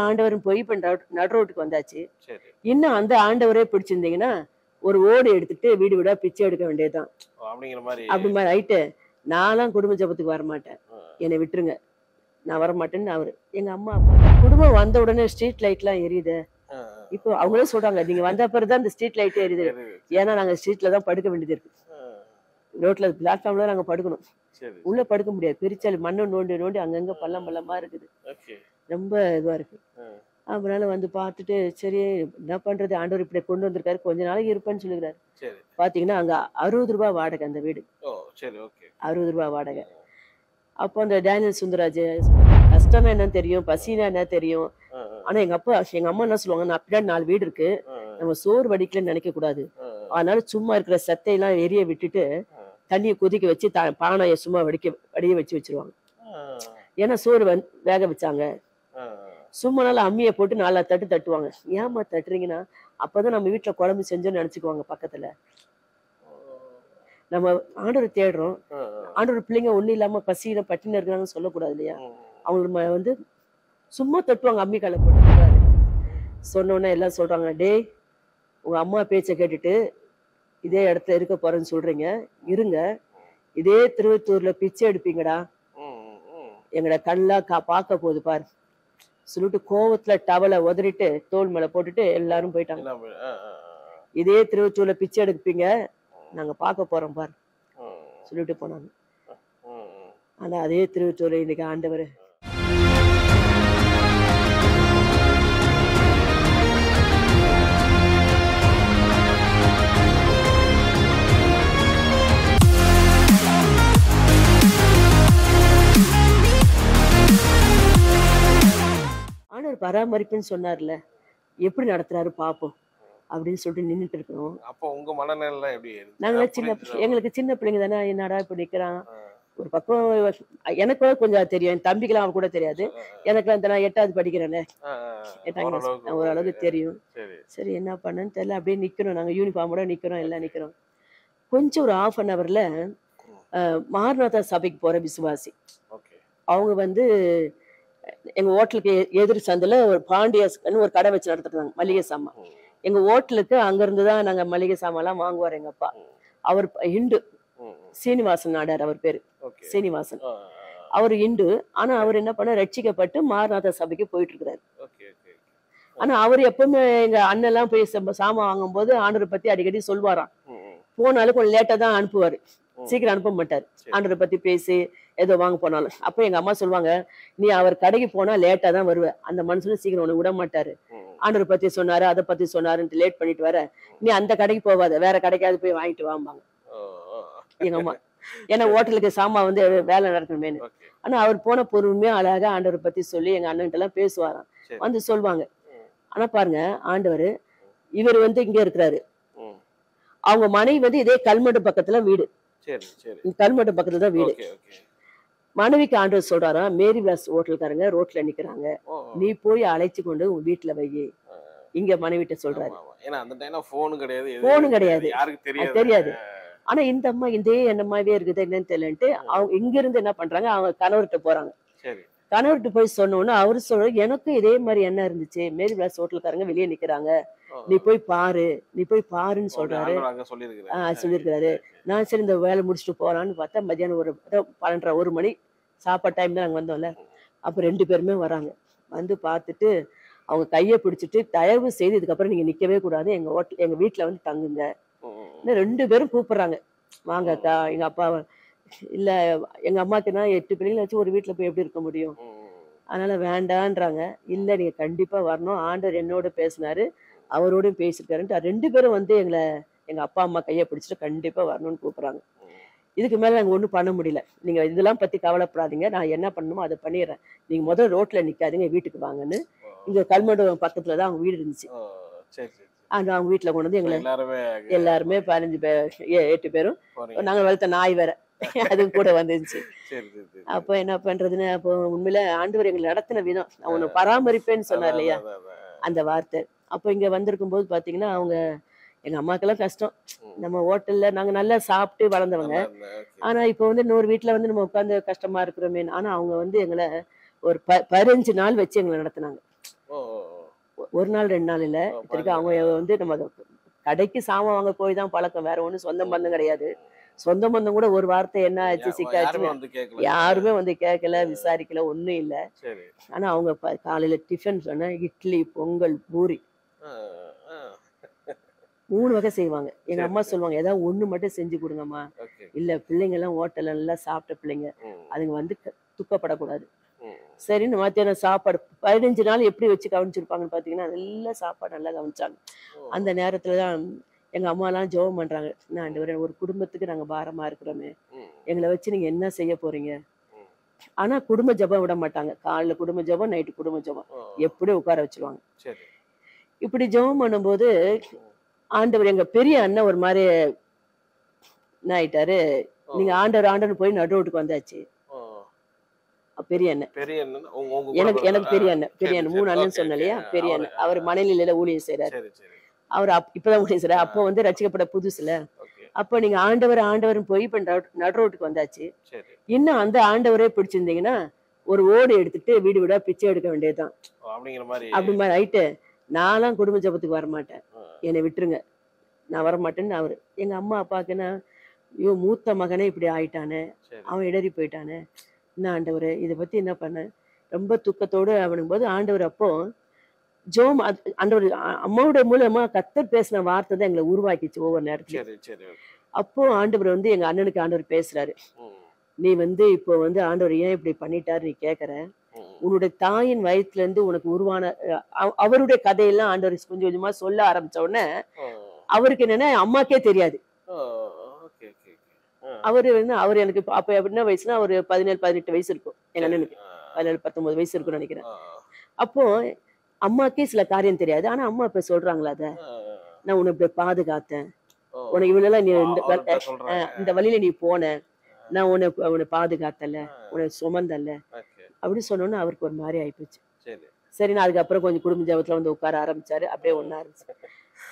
ஆண்டவர்னு போய் இப்ப நடுரோட்டுக்கு வந்தாச்சு. இன்னும் அந்த ஆண்டவரே பிடிச்சிருந்தீங்கன்னா ஒரு ஓடு எடுத்துட்டு வீடு வீடா பிச்சை எடுக்க வேண்டியதுதான். அப்படி மாதிரி ஆயிட்டு நான்லாம் குடும்ப ஜபத்துக்கு வர மாட்டேன், என்னை விட்டுருங்க, நான் வர மாட்டேன்னு அவரு. எங்க அம்மா அப்பா குடும்பம் வந்த உடனே ஸ்ட்ரீட் லைட் எல்லாம் எரியுது. இப்போ அவங்களே சொல்றாங்க, நீங்க வந்த பிறகுதான் இந்த ஸ்ட்ரீட் லைட் எரியுது. ஏன்னா நாங்க ஸ்ட்ரீட்ல தான் படுக்க வேண்டியது இருக்கு. ரோட்ல பிளாட்ஃபார்ம்ல நாங்க படுக்கணும். உள்ள படுக்க முடியாது, பெரிச்சாலி மண்ணை நோண்டி நோண்டி அங்கங்க பள்ளம் பள்ளமா இருக்குது. ரொம்ப இதுவா இருக்கு. அதனால வந்து பார்த்துட்டு சரி என்ன பண்றது, ஆண்டவர் இப்படி கொண்டு வந்திருக்காரு, கொஞ்ச நாளைக்கு இருப்பேன்னு சொல்லுகிறாரு. பாத்தீங்கன்னா அங்க 60 ரூபாய் வாடகை அந்த வீடு. 60 ரூபாய் வாடகை. அப்போ அந்த டேனியல் சுந்தராஜ் கஷ்டம்னா என்ன தெரியும், பசினா என்ன தெரியும். ஆனா எங்க அம்மா என்ன சொல்லுவாங்க, நான் பின்னாடி 4 வீடு இருக்கு, நம்ம சோறு வடிக்கலன்னு நினைக்க கூடாது, அதனால சும்மா இருக்கிற சத்தையெல்லாம் எரிய விட்டுட்டு தண்ணியை கொதிக்க வச்சு பானையை சும்மா வடிய வச்சிருவாங்க. ஏன்னா சோறு வேக வச்சாங்க. சும்மா நாள் அம்மியை போட்டு 4 தட்டு தட்டுவாங்க. ஏமா தட்டுறீங்கன்னா, அப்பதான் நம்ம வீட்டுல குழம்பு செஞ்சோன்னு நினைச்சுக்குவாங்க பக்கத்துல. நம்ம ஆண்டவரை தேடுறோம், ஆண்டவர் பிள்ளைங்க ஒண்ணு இல்லாம பசியில பட்டினி இருக்கிறாங்கன்னு சொல்லக்கூடாது இல்லையா. அவங்க வந்து சும்மா தட்டுவாங்க, அம்மி காலை போட்டு. சொன்னோன்னே எல்லாம் சொல்றாங்க, டேய் உங்க அம்மா பேச்சை கேட்டுட்டு இதே இடத்துல இருக்க போறேன்னு சொல்றீங்க, இருங்க, இதே திருவத்தூர்ல பிச்சை எடுப்பீங்கடா, எங்கட கண்ணெல்லாம் பார்க்க போகுது பாரு சொல்லிட்டு கோவத்துல டவலை உதறிட்டு தோல் மேல போட்டுட்டு எல்லாரும் போயிட்டாங்க. இதே திருவத்தூர்ல பிச்சை எடுப்பீங்க, நாங்க பார்க்க போறோம் பாரு சொல்லிட்டு போனாங்க. ஆனா அதே திருவத்தூர்ல இன்னைக்கு ஆண்டவர் ஆண்டவர் பராமரிப்புன்னு சொன்னார்ல, எப்படி நடத்துறாரு பாப்போம் அப்படின்னு சொல்லிட்டு நின்றுட்டு இருக்கிறோம். அப்போ உங்க மனநிலை எப்படி? நாங்களே எங்களுக்கு சின்ன பிள்ளைங்க தானே, என்னடா இப்ப நிக்கிறான். ஒரு பக்கம் எனக்கு கொஞ்சம் தெரியும், என் தம்பிக்கெல்லாம் அவன் கூட தெரியாது, எனக்கு அந்த நான் 8வது படிக்கிறேன்னு, 8ஆம் கிளாஸ் ஓரளவுக்கு தெரியும். சரி என்ன பண்ணன்னு தெரியல, அப்படியே நிக்கிறோம், நாங்க யூனிஃபார்மோட நிக்கிறோம், எல்லாம் நிக்கிறோம். கொஞ்சம் ஒரு 1/2 hourல மாரநாதா சபைக்கு போற விசுவாசி அவங்க வந்து எங்க ஹோட்டலுக்கு எதிர் சந்தில ஒரு பாண்டியஸ்ன்னு ஒரு கடை வச்சு நடத்துறாங்க, மளிகை சாமான். எங்க ஹோட்டலுக்கு அங்க இருந்துதான் நாங்க மளிகை சாமான் எல்லாம் வாங்குவார் எங்க அப்பா. அவர் இந்து, சீனிவாசன் நாடார் அவர் பேரு, சீனிவாசன். அவர் இந்து. ஆனா அவர் என்ன பண்ண, ரட்சிக்கப்பட்டு மாரநாத சபைக்கு போயிட்டு இருக்கிறாரு. ஆனா அவர் எப்பவுமே எங்க அண்ணன் எல்லாம் போய் சாமான் வாங்கும் போது ஆண்டவரை பத்தி அடிக்கடி சொல்வாராம். போனாலும் கொஞ்சம் லேட்டா தான் அனுப்புவாரு, சீக்கிரம் அனுப்ப மாட்டாரு. ஆண்டவரை பத்தி பேசி ஏதோ வாங்க போனாலும். அப்ப எங்க அம்மா சொல்லுவாங்க, நீ அவர் கடைக்கு போனா லேட்டா தான் வருவ, அந்த மனுஷனும் சீக்கிரம் உனக்கு விட மாட்டாரு, ஆண்டவரை பத்தி சொன்னாரு அதை பத்தி சொன்னாருன்ட்டு லேட் பண்ணிட்டு வர, நீ அந்த கடைக்கு போவாத, வேற கடைக்காவது போய் வாங்கிட்டு வாம்பாங்க எங்க அம்மா. ஏன்னா ஹோட்டலுக்கு சாமான் வந்து வேலை நடக்கணுமேனு. ஆனா அவர் போன பொறுமையா அழகா ஆண்டவரை பத்தி சொல்லி எங்க அண்ணன்கிட்ட எல்லாம் பேசுவாராம், வந்து சொல்லுவாங்க. ஆனா பாருங்க, ஆண்டவர் இவர் வந்து இங்க இருக்கிறாரு, அவங்க மனைவி வந்து இதே கல்மட்டு பக்கத்துல வீடு, கல்மட்டு பக்கத்துல தான் வீடு. மனைவிக்கு ஆண்டவர் சொல்றாரா, மேரி விலாஸ் ஹோட்டல்காரங்க ரோட்ல நிக்கிறாங்க, நீ போய் அழைச்சு கொண்டு உங்க வீட்டுல வை, இங்க மனைவிட்ட சொல்றாரு. போனும் கிடையாது, தெரியாது. ஆனா இந்த அம்மா இதே எண்ணமாவே இருக்குது, என்னன்னு தெரியலன்ட்டு அவங்க இங்க இருந்து என்ன பண்றாங்க, அவங்க கணவர்கிட்ட போறாங்க. கணவர்கிட்ட போய் சொன்னோன்னு அவரு சொல்ற, எனக்கும் இதே மாதிரி என்ன இருந்துச்சு, மேரி விலாஸ் ஹோட்டல்காரங்க வெளியே நிக்கிறாங்க, நீ போய் பாரு, நீ போய் பாருன்னு சொல்றாரு. சொல்லியிருக்கிறாரு. நான் சரி இந்த வேலை முடிச்சுட்டு போறான்னு பார்த்தா மதியானம் ஒரு 12:30 1 மணி சாப்பாடு டைம் தான் நாங்க வந்தோம்ல. அப்ப 2 பேருமே வராங்க. வந்து பார்த்துட்டு அவங்க கையை பிடிச்சிட்டு, தயவு செய்து இதுக்கப்புறம் நீங்க நிக்கவே கூடாது, எங்க வீட்டுல வந்து தங்குங்க. 2 பேரும் கூப்பிடுறாங்க, வாங்க அக்கா. எங்க அப்பா இல்ல, எங்க அம்மாக்குன்னா 8 பிள்ளைங்களை வச்சு ஒரு வீட்டுல போய் எப்படி இருக்க முடியும், அதனால வேண்டான்றாங்க. இல்ல நீங்க கண்டிப்பா வரணும், ஆண்டவர் என்னோட பேசினாரு, அவரோடையும் பேசிருக்காருன்ட்டு 2 பேரும் வந்து எங்க அப்பா அம்மா கையை பிடிச்சிட்டு கண்டிப்பா வரணும்னு கூப்பிடுறாங்க. இதுக்கு மேல நாங்க ஒண்ணும் பண்ண முடியல, நீங்க இதெல்லாம் பத்தி கவலைப்படாதீங்க, நான் என்ன பண்ணணுமோ அதை பண்ணிடுறேன், நீங்க முதல்ல ரோட்ல நிக்காதீங்க, வீட்டுக்கு வாங்கன்னு. இங்க கல்மண்டபம் பக்கத்துலதான் அவங்க வீடு இருந்துச்சு. அந்த அவங்க வீட்டுல கொண்டு வந்து எங்களை எல்லாருமே 15 பேர் 8 பேரும், நாங்க வளர்த்த நாய் வேற அது கூட வந்துருச்சு. அப்ப என்ன பண்றதுன்னு, அப்போ உண்மையில ஆண்டவர் எங்களை நடத்தின விதம், நான் உன்னை பராமரிப்பேன்னு சொன்னார் இல்லையா அந்த வார்த்தை. அப்போ இங்க வந்திருக்கும் போது பாத்தீங்கன்னா, அவங்க எங்க அம்மாக்கெல்லாம் கஷ்டம், நம்ம ஹோட்டல்ல நாங்க நல்லா சாப்பிட்டு வளர்ந்தவங்க, ஆனா இப்ப வந்து இன்னொரு வீட்டுல வந்து நம்ம உட்காந்து கஷ்டமா இருக்கிறோமே. ஆனா அவங்க வந்து எங்களை ஒரு 15 நாள் வச்சு எங்களை நடத்தினாங்க. ஒரு நாள் 2 நாள் இல்ல. இத்தனைக்கும் அவங்க வந்து நம்ம கடைக்கு சாமான் வாங்க போய் தான் பழக்கம். வேற ஒண்ணும் சொந்த பந்தம் கிடையாது. சொந்த பந்தம் கூட ஒரு வார்த்தை என்ன ஆச்சு சிக்காச்சுன்னு யாருமே வந்து கேட்கல, விசாரிக்கல, ஒண்ணும் இல்ல. ஆனா அவங்க காலையில டிஃபன் சொன்னா இட்லி, பொங்கல், பூரி 3 வகை செய்வாங்க. எங்க அம்மா சொல்லுவாங்க, ஏதாவது ஒண்ணு மட்டும் செஞ்சு கொடுங்கம்மா. இல்ல பிள்ளைங்க எல்லாம் ஹோட்டல்ல நல்லா சாப்பிட்ட பிள்ளைங்க, அதுங்க வந்து துக்கப்படக்கூடாது. சரின்னு மத்தியானம் சாப்பாடு 15 நாள் எப்படி வச்சு கவனிச்சிருப்பாங்கன்னு பாத்தீங்கன்னா நல்ல சாப்பாடு நல்லா கவனிச்சாங்க. அந்த நேரத்துலதான் எங்க அம்மா எல்லாம் ஜெபம் பண்றாங்க. ஆண்டவரே, ஒரு குடும்பத்துக்கு நாங்க பாரமா இருக்கிறோமே, எங்களை வச்சு நீங்க என்ன செய்ய போறீங்க? ஆனா குடும்ப ஜெபம் விட மாட்டாங்க. காலைல குடும்ப ஜெபம், நைட்டு குடும்ப ஜெபம் எப்படியும் உட்கார வச்சிருவாங்க. இப்படி ஜெபம் பண்ணும்போது ஆண்டவர், எங்க பெரிய அண்ணன் ஒரு மாதிரி என்ன ஆயிட்டாரு, நீங்க ஆண்டவர் ஆண்டவர் போய் நடு ரோட்டுக்கு வந்தாச்சு. பெரிய அண்ணன் எனக்கு பெரிய அண்ணன் 3 அண்ணன் சொன்ன இல்லையா, பெரிய அண்ணன். அவர் மணலில ஊழியம் செய்யறாரு. அவர் இப்பதான் ஊழியம் செய்யறாரு. அப்போ வந்து ரட்சிக்கப்பட புதுசுல. அப்ப நீங்க ஆண்டவர் போய் இப்ப நடு ரோட்டுக்கு வந்தாச்சு. இன்னும் அந்த ஆண்டவரே பிடிச்சிருந்தீங்கன்னா ஒரு ஓடு எடுத்துட்டு வீடு வீடா பிச்சை எடுக்க வேண்டியதுதான். அப்படி மாதிரி ஆயிட்டு நான்லாம் குடும்ப ஜபத்துக்கு வரமாட்டேன், என்னை விட்டுருங்க, நான் வரமாட்டேன்னு அவரு. எங்க அம்மா அப்பாக்குன்னா, ஐயோ மூத்த மகனே இப்படி ஆயிட்டானே, அவன் இடறி போயிட்டானே, என்ன ஆண்டவர் இதை பத்தி என்ன பண்ண, ரொம்ப துக்கத்தோடு அவனும் போது ஆண்டவர் அப்போ ஜோம் ஆண்டவர் அம்மாவோட மூலமா கர்த்தர் பேசின வார்த்தை தான் எங்களை உருவாக்கிச்சு ஒவ்வொரு நேரத்துலயும். அப்போ ஆண்டவர் வந்து எங்க அண்ணனுக்கு ஆண்டவர் பேசுறாரு, நீ வந்து இப்போ வந்து ஆண்டவர் ஏன் இப்படி பண்ணிட்டாரு நீ கேக்குற, உன்னுடைய தாயின் வயிற்றுல இருந்து உனக்கு உருவான அவருடைய கதையெல்லாம் ஆண்டவர் கொஞ்சம் கொஞ்சமா சொல்ல ஆரம்பிச்ச உடனே அவருக்கு என்னன்னா அம்மாக்கே தெரியாது. அவரு வந்து அவர் எனக்கு அப்ப என்ன வயசுனா ஒரு 17-18 வயசு இருக்கும். எங்க அண்ணனுக்கு 17-19 வயசு இருக்கும்னு நினைக்கிறேன். அப்போ அம்மாக்கே சில காரியம் தெரியாது. ஆனா அம்மா இப்ப சொல்றாங்களா, அத நான் உன்னை இப்படி பாதுகாத்தேன், உனக்கு இவ்வளவு நீ இந்த வழியில நீ போன, நான் உன்னை பாதுகாத்தல, உன்னை சுமந்தல்ல அப்படி சொன்னோன்னு அவருக்கு ஒரு மாதிரி ஆயிப்போச்சு. சரி, நான் அதுக்கப்புறம் கொஞ்சம் குடும்ப ஜபத்துல வந்து உட்கார ஆரம்பிச்சாரு. அப்படியே ஒண்ணா இருந்துச்சு.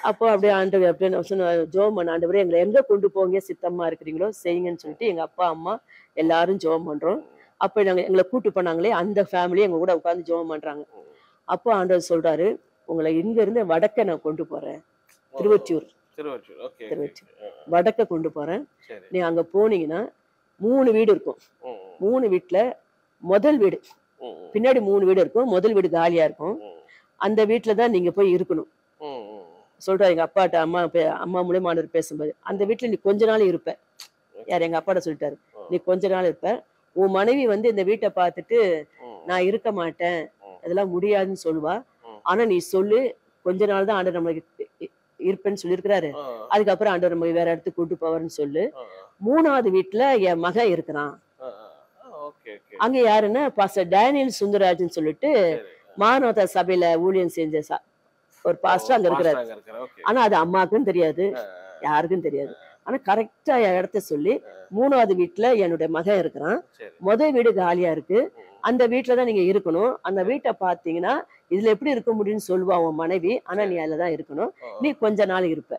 அப்போ அப்படியே ஆண்டவர் அப்படியே ஜோம் பண்ண, ஆண்டவரே எங்களை எங்க கொண்டு போங்க சித்தமா இருக்கிறீங்களோ செய்யுங்கன்னு சொல்லிட்டு எங்க அப்பா அம்மா எல்லாரும் ஜோம் பண்றோம். அப்ப நாங்க எங்களை கூட்டு போனாங்களே அந்த ஃபேமிலி எங்க கூட உட்காந்து ஜோம் பண்றாங்க. அப்போ ஆண்டவர் சொல்றாரு, உங்களை இங்க இருந்து வடக்க நான் கொண்டு போறேன், திருவொற்றியூர் வடக்க கொண்டு போறேன். நீ அங்க போனீங்கன்னா 3 வீடு இருக்கும். 3 வீட்டுல முதல் வீடு பின்னாடி 3 வீடு இருக்கும். முதல் வீடு காலியா இருக்கும். அந்த வீட்டுலதான் நீங்க போய் இருக்கணும் சொல்றாரு எங்க அப்பாட்ட. அம்மா மூலமா ஆண்டவர் பேசும்போது அந்த வீட்டுல நீ கொஞ்ச நாள் இருப்ப. யார்? எங்க அப்பாட்ட சொல்லிட்டாரு, நீ கொஞ்ச நாள் இருப்ப. உன் மனைவி வந்து இந்த வீட்டை பார்த்துட்டு நான் இருக்க மாட்டேன், அதெல்லாம் முடியாதுன்னு சொல்லுவா. ஆனா நீ சொல்லு, கொஞ்ச நாள் தான் ஆண்டவர் நம்மளுக்கு இருப்பேன்னு சொல்லியிருக்கிறாரு, அதுக்கப்புறம் ஆண்டவர் நம்ம வேற இடத்துக்கு கூட்டு போவார்னு சொல்லு. 3வது வீட்டுல என் மகன் இருக்கிறான். அங்க யாருன்னா பாஸ்டர் டேனியல் சுந்தரராஜன் சொல்லிட்டு மானவதா சபையில ஊழியம் செஞ்ச ஒரு பாஸ்டர் அங்க இருக்கிறாரு. ஆனா அது அம்மாவுக்கும் தெரியாது, யாருக்கும் தெரியாது. ஆனா கரெக்டா இடத்த சொல்லி 3வது வீட்டுல என்னுடைய மகன் இருக்கிறான், முதல் வீடு காலியா இருக்கு, அந்த வீட்டுலதான் நீங்க இருக்கணும். அந்த வீட்டை பாத்தீங்கன்னா இதுல எப்படி இருக்க முடியும்னு சொல்லுவா உன் மனைவி, ஆனா நீ அதுலதான் இருக்கணும், நீ கொஞ்ச நாள் இருப்ப.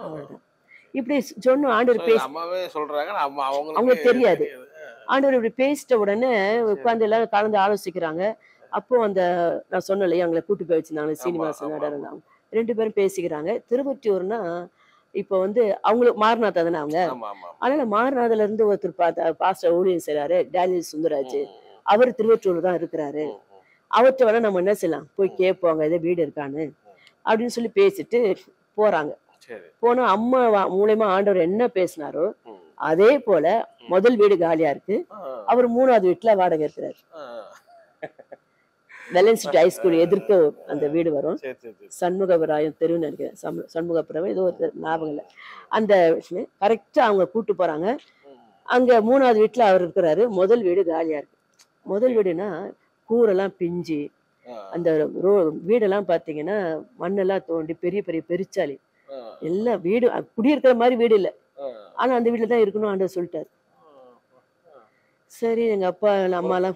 அவ்வளவுதான். இப்படி சொன்ன ஆண்டவர் பேச அவங்களுக்கு தெரியாது. ஆண்டவர் இப்படி பேசிட்ட உடனே உட்கார்ந்து எல்லாரும் கலந்து ஆலோசிக்கிறாங்க. அப்போ அந்த நான் சொன்னேன் இல்லையா, அவங்களை கூட்டு போய் வச்சிருந்தாங்க சீனிவாசன் நடந்தாங்க, 2 பேரும் பேசிக்கிறாங்க. திருவொற்றியூர்னா இப்ப வந்து அவங்களுக்கு மாரநாதா தானே அவங்க. அதனால மாரநாதல இருந்து ஒருத்தர் பாஸ்டர் ஊழியம் செய்யறாரு, டேனியல் சுந்தராஜ், அவர் திருவொற்றியூர் தான் இருக்கிறாரு. அவர்கிட்ட வேணா நம்ம என்ன செய்யலாம், போய் கேட்போங்க ஏதோ வீடு இருக்கான்னு அப்படின்னு சொல்லி பேசிட்டு போறாங்க. போனா அம்மா மூலமா ஆண்டவர் என்ன பேசினாரோ அதே போல முதல் வீடு காலியா இருக்கு, அவர் 3வது வீட்டுல வாடகை இருக்கிறாரு. வெலன்சிட்டி ஹைஸ்கூல் எதிர்க்க அந்த வீடு வரும், சண்முகபுராயம் தெருன்னு நினைக்கிறேன், சண்முகபுரம் ஏதோ ஒரு ஞாபகம் இல்லை. அந்த கரெக்டா அவங்க கூட்டு போறாங்க. அங்க 3வது வீட்டுல அவர் இருக்கிறாரு. முதல் வீடு காலியா இருக்கு. முதல் வீடுனா கூரெல்லாம் பிஞ்சு, அந்த வீடெல்லாம் பாத்தீங்கன்னா மண்ணெல்லாம் தோண்டி பெரிய பெரிய பெருச்சாலி எல்லாம், வீடு குடியிருக்கிற மாதிரி வீடு இல்லை, ஆனா அந்த வீட்டுல தான் இருக்கணும் ஆண்டவர் சொல்லிட்டாரு. சரி, எங்க அப்பா அம்மா எல்லாம்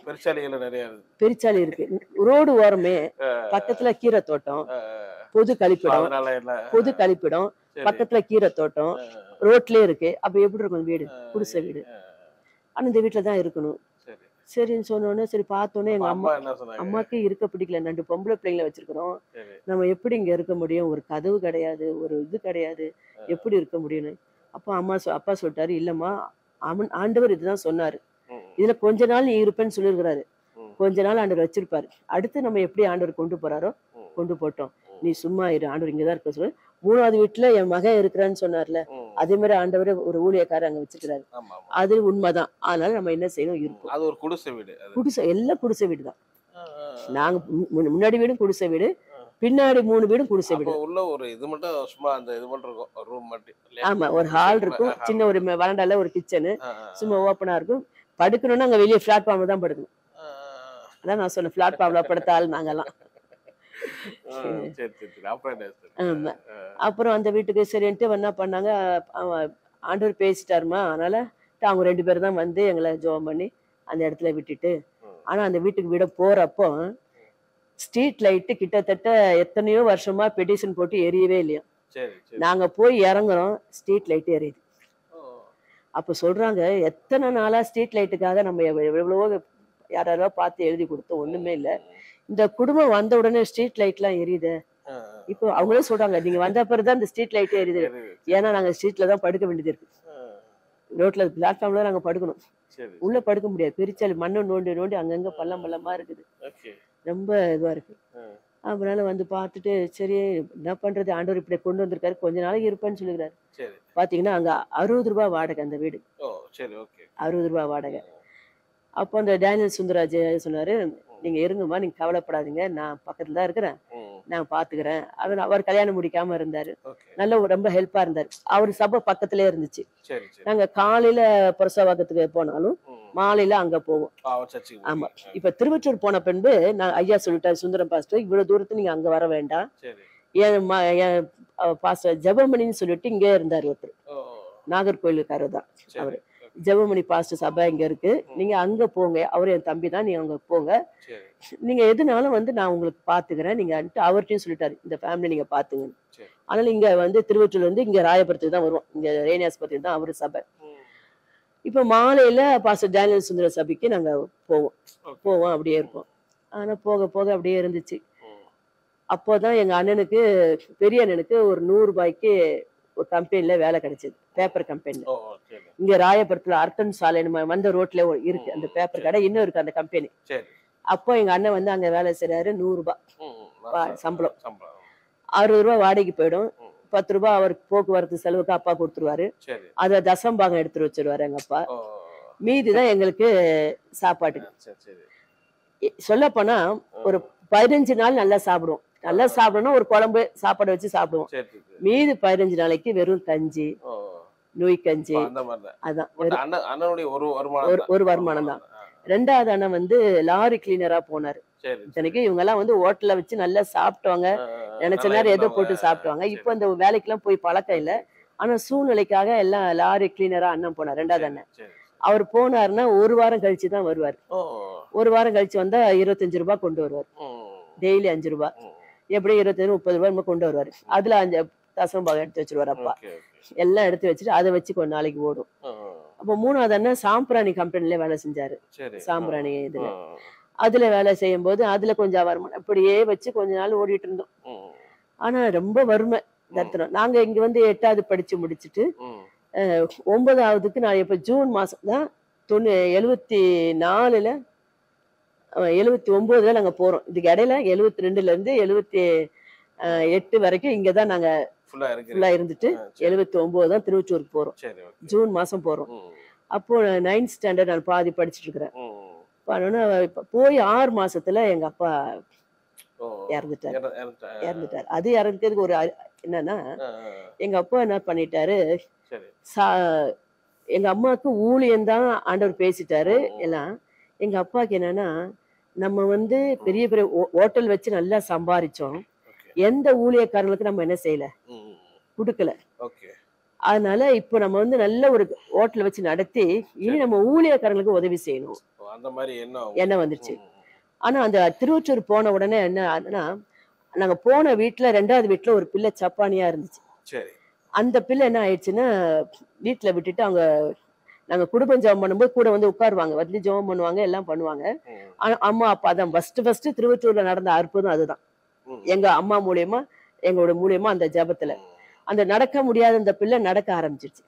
பெருச்சாலி இருக்கு, ரோடு ஓரமே பக்கத்துல கீரை தோட்டம், பொது கழிப்பிடம் பக்கத்துல கீரை தோட்டம் ரோட்லயே இருக்கு. அப்ப எப்படி இருக்கும் வீடு, குடிசை வீடு. ஆனா இந்த வீட்டுலதான் இருக்கணும். சரின்னு சொன்னோடனே சரி பார்த்தோன்னே எங்க அம்மா என்ன சொன்னாங்க? அம்மாக்கு இருக்க பிடிக்கல. 2 பொம்பளை பிள்ளைங்களை வச்சிருக்கிறோம். சரி. நம்ம எப்படி இங்க இருக்க முடியும்? ஒரு கதவு கிடையாது, ஒரு இது கிடையாது. எப்படி இருக்க முடியும்னு. அப்போ அப்பா சொல்லிட்டாரு, இல்லம்மா ஆண்டவர் இதுதான் சொன்னாரு. இதுல கொஞ்ச நாள் நீ இருப்பேன்னு சொல்லியிருக்கிறாரு. கொஞ்ச நாள் ஆண்டவர் வச்சிருப்பாரு. அடுத்து நம்ம எப்படி ஆண்டவர் கொண்டு போறாரோ கொண்டு போட்டோம். நீ சும்மா இரு, ஆண்டவர் இங்கதான் இருக்க சொல்லு. 3வது வீட்டுல என் மகன் இருக்கிறான்னு சொன்னார்ல, அதே மாதிரி ஆண்டவரே ஒரு ஊழியக்காரர் அங்க வச்சிருக்கிறாரு. அது உண்மைதான். அதனால நம்ம என்ன செய்யணும் இருக்கும். அது ஒரு குடிசை வீடு. குடிசை எல்லாம் குடிசை வீடு தான். நாங்க முன்னாடி வீடும் குடிசை வீடு, பின்னாடி 3 வீடும் குடிசை வீடு. உள்ள ஒரு இது மட்டும் சும்மா அந்த இது மட்டும் இருக்கும், ரூம் மட்டும். ஆமா, ஒரு ஹால் இருக்கும், சின்ன ஒரு வராண்டால ஒரு கிச்சனு சும்மா ஓப்பனா இருக்கும். படுக்கணும்னா அங்க வெளியே பிளாட்ஃபார்ம்ல தான் படுக்கணும். அதான் நான் சொன்னேன், பிளாட்ஃபார்ம்ல படுத்த ஆள் நாங்கெல்லாம். ஆமா. அப்புறம் அந்த வீட்டுக்கு சரின்ட்டு என்ன பண்ணாங்க, ஆண்டவர் பேசிட்டாருமா, அதனால அவங்க 2 பேரும் தான் வந்து எங்களை ஜெபம் பண்ணி அந்த இடத்துல விட்டுட்டு. ஆனா அந்த வீட்டுக்கு விட போறப்போ ஸ்ட்ரீட் லைட்டு கிட்டத்தட்ட எத்தனையோ வருஷமா பெட்டிஷன் போட்டு எரியவே இல்லையா. நாங்க போய் இறங்குறோம், ஸ்ட்ரீட் லைட் எரியுது. அப்ப சொல்றாங்க, எத்தனை நாளா ஸ்ட்ரீட் லைட்டுக்காக நம்ம எவ்வளவோ யாராரோ பார்த்து எழுதி கொடுத்தோம், ஒண்ணுமே இல்லை. இந்த குடும்பம் வந்த உடனே ஸ்ட்ரீட் லைட் எல்லாம் எரியுது. இப்போ அவங்களே சொல்றாங்க, நீங்க வந்த பிறகுதான் இந்த ஸ்ட்ரீட் லைட் எரியுது. ஏன்னா நாங்க ஸ்ட்ரீட்ல தான் படுக்க வேண்டியது இருக்கு. ரோட்ல பிளாட்ஃபார்ம்ல நாங்க படுக்கணும். உள்ள படுக்க முடியாது, பிரிச்சாலு மண்ணை நோண்டி நோண்டி அங்கங்க பள்ளம் பள்ளமா இருக்குது. ரொம்ப இதுவா இருக்கு. அதனால வந்து பார்த்துட்டு சரி என்ன பண்றது, ஆண்டவர் இப்படி கொண்டு வந்திருக்காரு, கொஞ்ச நாளைக்கு இருப்பேன்னு சொல்லிக்கிறாரு. பாத்தீங்கன்னா அங்க 60 ரூபாய் வாடகை அந்த வீடு. 60 ரூபாய் வாடகை. அப்போ அந்த டேனியல் சுந்தராஜ் சொன்னாரு, நீங்க இருங்கம்மா, நீங்க கவலைப்படாதீங்க, நான் பக்கத்துல தான் இருக்கிறேன், நான் பாத்துக்கிறேன். அவர் கல்யாணம் முடிக்காம இருந்தாரு. நல்ல ரொம்ப ஹெல்ப்பா இருந்தாரு. அவர் சபை பக்கத்திலே இருந்துச்சு. நாங்க காலையில பிரசவாகத்துக்கு போனாலும் மாலையில அங்க போவோம். ஆமா. இப்ப திருவற்றூர் போன பின்பு நான் ஐயா சொல்லிட்டாரு, சுந்தரம் பாஸ்டர், இவ்வளவு தூரத்து நீங்க அங்க வர வேண்டாம். என் பாஸ்டர் ஜெபமணின்னு சொல்லிட்டு இங்கே இருந்தாரு ஒருத்தர், நாகர்கோயிலுக்காரர் தான் அவரு. ஜெபமணி பாஸ்டர் சபை இங்க இருக்கு, நீங்க அங்க போங்க, அவரு என் தம்பி தான், நீங்க அங்க போங்க, நீங்க எதுனாலும் வந்து நான் உங்களுக்கு பாத்துக்கிறேன், நீங்க அவர்கிட்டயும் சொல்லிட்டாரு, இந்த ஃபேமிலி நீங்க பாத்துங்க. அதனால இங்க வந்து திருவற்றூர்ல இருந்து இங்க ராயபுரத்துக்கு தான் வருவோம், இங்க ரேணி ஆஸ்பத்திரி தான் அவரு சபை. இப்ப மாலையில பாஸ்டர் டேனியல் சுந்தர சபைக்கு நாங்க போவோம் அப்படியே இருப்போம். ஆனா போக போக அப்படியே இருந்துச்சு. அப்போதான் எங்க அண்ணனுக்கு, பெரிய அண்ணனுக்கு ஒரு 100 ரூபாய்க்கு ஒரு கம்பெனில வேலை கிடைச்சது, பேப்பர் கம்பெனில. இங்க ராயபுரத்துல அர்த்தன் சாலை வந்த ரோட்ல இருக்கு அந்த பேப்பர் கடை, இன்னும் இருக்கு அந்த கம்பெனி. அப்போ எங்க அண்ணன் வந்து அங்க வேலை செய்யறாரு. 100 ரூபாய் சம்பளம், 60 ரூபாய் வாடகைக்கு போயிடும், 10 ரூபாய் அவருக்கு போக்குவரத்து செலவுக்கு அப்பா கொடுத்துருவாரு. அத தசம்பாகம் எடுத்துட்டு வச்சிருவாரு எங்க அப்பா. மீதிதான் எங்களுக்கு சாப்பாட்டுக்கு. சொல்ல போனா ஒரு 15 நாள் நல்லா சாப்பிடுவோம். நல்லா சாப்பிடணும், ஒரு குழம்பு சாப்பாடு வச்சு சாப்பிடுவோம். மீதி 15 நாளைக்கு வெறும் கஞ்சி, நொய் கஞ்சி. அதான் ஒரு வருமானம் தான். 2வது அண்ணன் வந்து லாரி கிளீனரா போனாரு. இத்தனைக்கு இவங்க எல்லாம் வந்து ஹோட்டல்ல வச்சு நல்லா சாப்பிட்டவங்க, நினைச்ச நேரம் ஏதோ போட்டு சாப்பிடுவாங்க. இப்ப அந்த வேலைக்கு எல்லாம் போய் பழக்கம் இல்லை. ஆனா சூழ்நிலைக்காக எல்லாம் லாரி கிளீனரா அண்ணன் போனார், 2வது அண்ணன். அவர் போனாருன்னா 1 வாரம் கழிச்சுதான் வருவார். 1 வாரம் கழிச்சு வந்தா 25 ரூபாய் கொண்டு வருவார். டெய்லி 5 ரூபாய், எப்படி 25 30 ரூபாய் கொண்டு வருவாரு. அதுல 5 தசம்பாகம் எடுத்து வச்சிருவாரு அப்பா. எல்லாம் எடுத்து வச்சுட்டு அதை வச்சு கொஞ்ச நாளைக்கு ஓடும். அப்ப 3வது அண்ணன் சாம்பிராணி கம்பெனில வேலை செஞ்சாரு. சாம்பிராணி இதுல அதுல வேலை செய்யும் போது அதுல கொஞ்சம் வருமானம், அப்படியே வச்சு கொஞ்ச நாள் ஓடிட்டு இருந்தோம். ஆனா ரொம்ப வறுமை தரித்திரம். நாங்க இங்க வந்து 8வது படிச்சு முடிச்சுட்டு 9வதுக்கு நான் இப்ப ஜூன் மாசம் தான் 74ல 79ல நாங்க போறோம். இதுக்கு இடையில 72ல இருந்து 78 வரைக்கும் இங்கதான் நாங்க ஃபுல்லா இருந்துட்டு 79 தான் திருவச்சூருக்கு போறோம். ஜூன் மாசம் போறோம். அப்போ 9th ஸ்டாண்டர்ட் நான் பாதி படிச்சுட்டு இருக்கிறேன். போய் 6 மாசத்துல எங்க அப்பா இறந்துட்டார். அது இறந்ததுக்கு ஒரு என்னன்னா, எங்க அப்பா என்ன பண்ணிட்டாரு, எங்க அம்மாவுக்கு ஊழியம்தான் ஆண்டவர் பேசிட்டாரு எல்லாம். எங்க அப்பாவுக்கு என்னன்னா, நம்ம வந்து பெரிய பெரிய ஹோட்டல் வச்சு நல்லா சம்பாரிச்சோம், எந்த ஊழியக்காரங்களுக்கு நம்ம என்ன செய்யல, கொடுக்கல. அதனால இப்போ நம்ம வந்து நல்ல ஒரு ஹோட்டல் வச்சு நடத்தி இனி நம்ம ஊழியக்காரங்களுக்கு உதவி செய்யணும், என்ன வந்துருச்சு. ஆனா அந்த திருவச்சூர் போன உடனே என்ன, நாங்க போன வீட்டுல 2வது வீட்டுல ஒரு பிள்ளை சப்பானியா இருந்துச்சு. அந்த பிள்ளை என்ன ஆயிடுச்சுன்னா, வீட்டுல விட்டுட்டு அவங்க நாங்க குடும்பம் ஜெபம் பண்ணும்போது கூட வந்து உட்காருவாங்க, வந்து ஜெபம் பண்ணுவாங்க, எல்லாம் பண்ணுவாங்க. ஆனா அம்மா அப்பா தான் ஃபர்ஸ்ட் திருவொற்றியூர்ல நடந்த அற்புதம் அதுதான். எங்க அம்மா மூலியமா எங்களோட மூலியமா அந்த ஜெபத்துல அந்த நடக்க முடியாத அந்த பிள்ளை நடக்க ஆரம்பிச்சிருச்சு.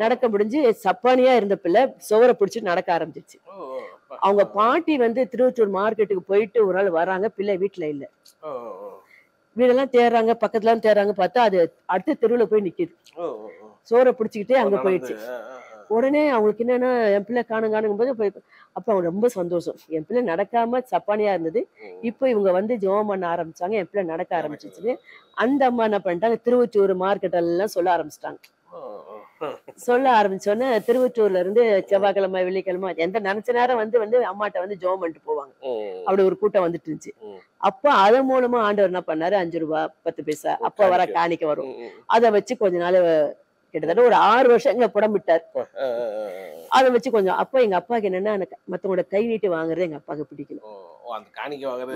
நடக்க முடிஞ்சு சப்பானியா இருந்த பிள்ளை சுவரை பிடிச்சு நடக்க ஆரம்பிச்சிருச்சு. அவங்க பாட்டி வந்து திருவொற்றியூர் மார்க்கெட்டுக்கு போயிட்டு ஒரு நாள் வராங்க, பிள்ளை வீட்டுல இல்ல. வீடெல்லாம் தேடுறாங்க, பக்கத்துல தேடுறாங்க, பார்த்தா அது அடுத்த தெருவுல போய் நிக்குது. சோறை பிடிச்சுக்கிட்டே அங்க போயிடுச்சு. உடனே அவங்களுக்கு என்னன்னா என் பிள்ளை காணுங்கும் போது அப்ப அவங்க ரொம்ப சந்தோஷம். என் பிள்ளை நடக்காம சப்பானியா இருந்தது, இப்ப இவங்க வந்து ஜெபம் பண்ண ஆரம்பிச்சாங்க, என் பிள்ளை நடக்க ஆரம்பிச்சிச்சு. அந்த அம்மா என்ன பண்ணிட்டாங்க, திருவொற்றியூர் மார்க்கெட் எல்லாம் சொல்ல ஆரம்பிச்சிட்டாங்க. சொல்ல ஆரம்பிச்சோன்னே திருவொற்றியூர்ல இருந்து செவ்வாய்க்கிழமை வெள்ளிக்கிழமை எந்த நினைச்ச நேரம் வந்து அம்மாட்ட வந்து ஜெபம் பண்ணிட்டு போவாங்க. அப்படி ஒரு கூட்டம் வந்துட்டு இருந்துச்சு. அப்ப அதன் மூலமா ஆண்டவர் என்ன பண்ணாரு, 5 ரூபாய் 10 பைசா அப்ப வர காணிக்க வரும், அதை வச்சு கொஞ்ச நாள் கிட்டத்தட்ட ஒரு 6 வருஷங்களை புடம்பிட்டார். அதை வச்சு கொஞ்சம் அப்ப எங்க அப்பாவுக்கு என்னன்னா மத்தவங்களோட கை நீட்டி வாங்குறது எங்க அப்பாவுக்கு பிடிக்கல.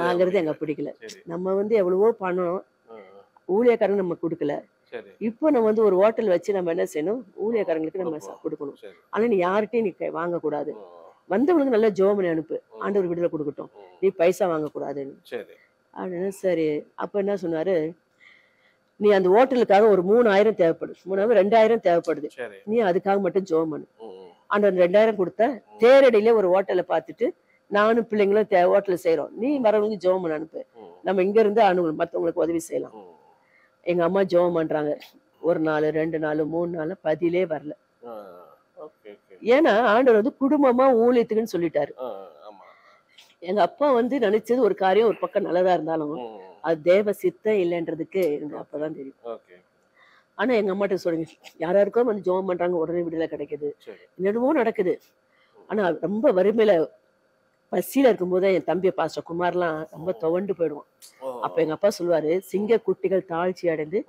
வாங்குறது எங்க பிடிக்கல. நம்ம வந்து எவ்வளவோ பணம் ஊழியக்காரங்க நம்ம கொடுக்கல. இப்போ நம்ம வந்து ஒரு ஹோட்டல் வச்சு நம்ம என்ன செய்யணும், ஊழியக்காரங்களுக்கு நம்ம கொடுக்கணும். ஆனா நீ யார்கிட்டயும் நீ வாங்க கூடாது, வந்தவங்களுக்கு நல்ல ஜெபம் பண்ணி அனுப்பு, ஆண்டவர் விடுதலை கொடுக்கட்டும், நீ பைசா வாங்க கூடாதுன்னு அப்படின்னு. சரி அப்ப என்ன சொன்னாரு, நீ அந்த ஹோட்டலுக்காக ஒரு 3000 தேவைப்படுது, 2000 தேவைப்படுது, நீ அதுக்காக மட்டும் ஜெபம் பண்ணு. ஆண்டவர் 2000 கொடுத்த தேரடியில ஒரு ஹோட்டலை பார்த்துட்டு நானும் பிள்ளைங்களும் ஹோட்டல் செய்யறோம், நீ வரவங்க ஜெபம் பண்ண அனுப்பு, நம்ம இங்க இருந்து மத்தவங்களுக்கு உதவி செய்யலாம். எங்க அம்மா ஜெபம் பண்றாங்க, 1 நாள் 2 நாள் 3 நாள் பதிலே வரல. ஏன்னா ஆண்டவர் வந்து குடும்பமா ஊழியத்துக்குன்னு சொல்லிட்டாரு. எங்க அப்பா வந்து நினைச்சது ஒரு காரியம் ஒரு பக்கம் நல்லதா இருந்தாலும் அது தேவ சித்தம் இல்லைன்றதுக்கு எங்க அப்பதான் தெரியும். ஆனா எங்க அம்மாட்ட சொல்லுங்க, யாராருக்கோ வந்து ஜெபம் பண்றாங்க, உடனே விடுதலை கிடைக்குது, என்னென்னமோ நடக்குது. ஆனா ரொம்ப வறுமையில பசியில இருக்கும்போது என் தம்பி பாஸ்டர் குமார்லாம் ரொம்ப துவண்டு போயிடுவான். அப்ப எங்க அப்பா சொல்லுவாரு, சிங்க குட்டிகள் தாழ்ச்சி அடைந்து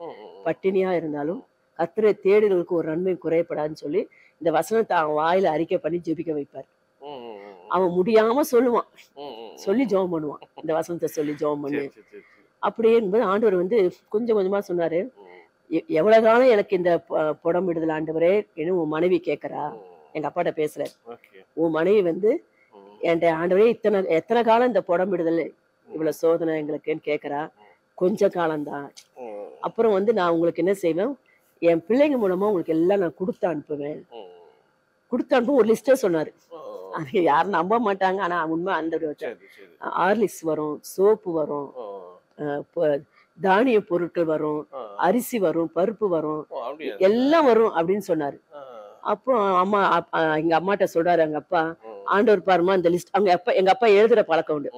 பட்டினியா இருந்தாலும் கர்த்தரை தேடுகளுக்கு ஒரு நன்மை குறையப்படாதுன்னு சொல்லி இந்த வசனத்தை அவன் வாயில அறிக்கை பண்ணி ஜெபிக்க வைப்பார். அவன் முடியாம சொல்லுவான், சொல்லி ஜெபம் பண்ணுவான், இந்த வசனத்தை சொல்லி ஜெபம் பண்ணு. அப்படியே என்பது ஆண்டவர் வந்து கொஞ்சம் கொஞ்சமா சொன்னாரு, எவ்வளவு காலம் எனக்கு இந்த புடமிடுதல் ஆண்டவரே என்ன உன் மனைவி கேட்கறா. எங்க அப்பாட்ட பேசுறாரு, உன் மனைவி வந்து என்கிட்ட ஆண்டவரே எத்தனை காலம் இந்த புடமிடுதல் இவ்வளவு சோதனை எங்களுக்குன்னு கேட்கறா, கொஞ்ச காலம்தான். அப்புறம் வந்து நான் உங்களுக்கு என்ன செய்வேன், என் பிள்ளைங்க மூலமா உங்களுக்கு எல்லாம் நான் கொடுத்து அனுப்புவேன். கொடுத்து அனுப்பும் ஒரு லிஸ்டே சொன்னாரு. அது யாரும் நம்ப மாட்டாங்க, ஆனா உண்மை அந்த ஹார்லிக்ஸ் வரும், சோப்பு வரும், தானிய பொருட்கள் வரும், அரிசி வரும், பருப்பு வரும், எல்லாம் வரும் அப்படின்னு சொன்னாரு. அப்போ அம்மா எங்க அம்மாட்ட சொல்றாரு எங்க அப்பா, ஆண்டவர் பாருமா இந்த லிஸ்ட். எங்க அப்பா எழுதுற பழக்கம் உண்டு.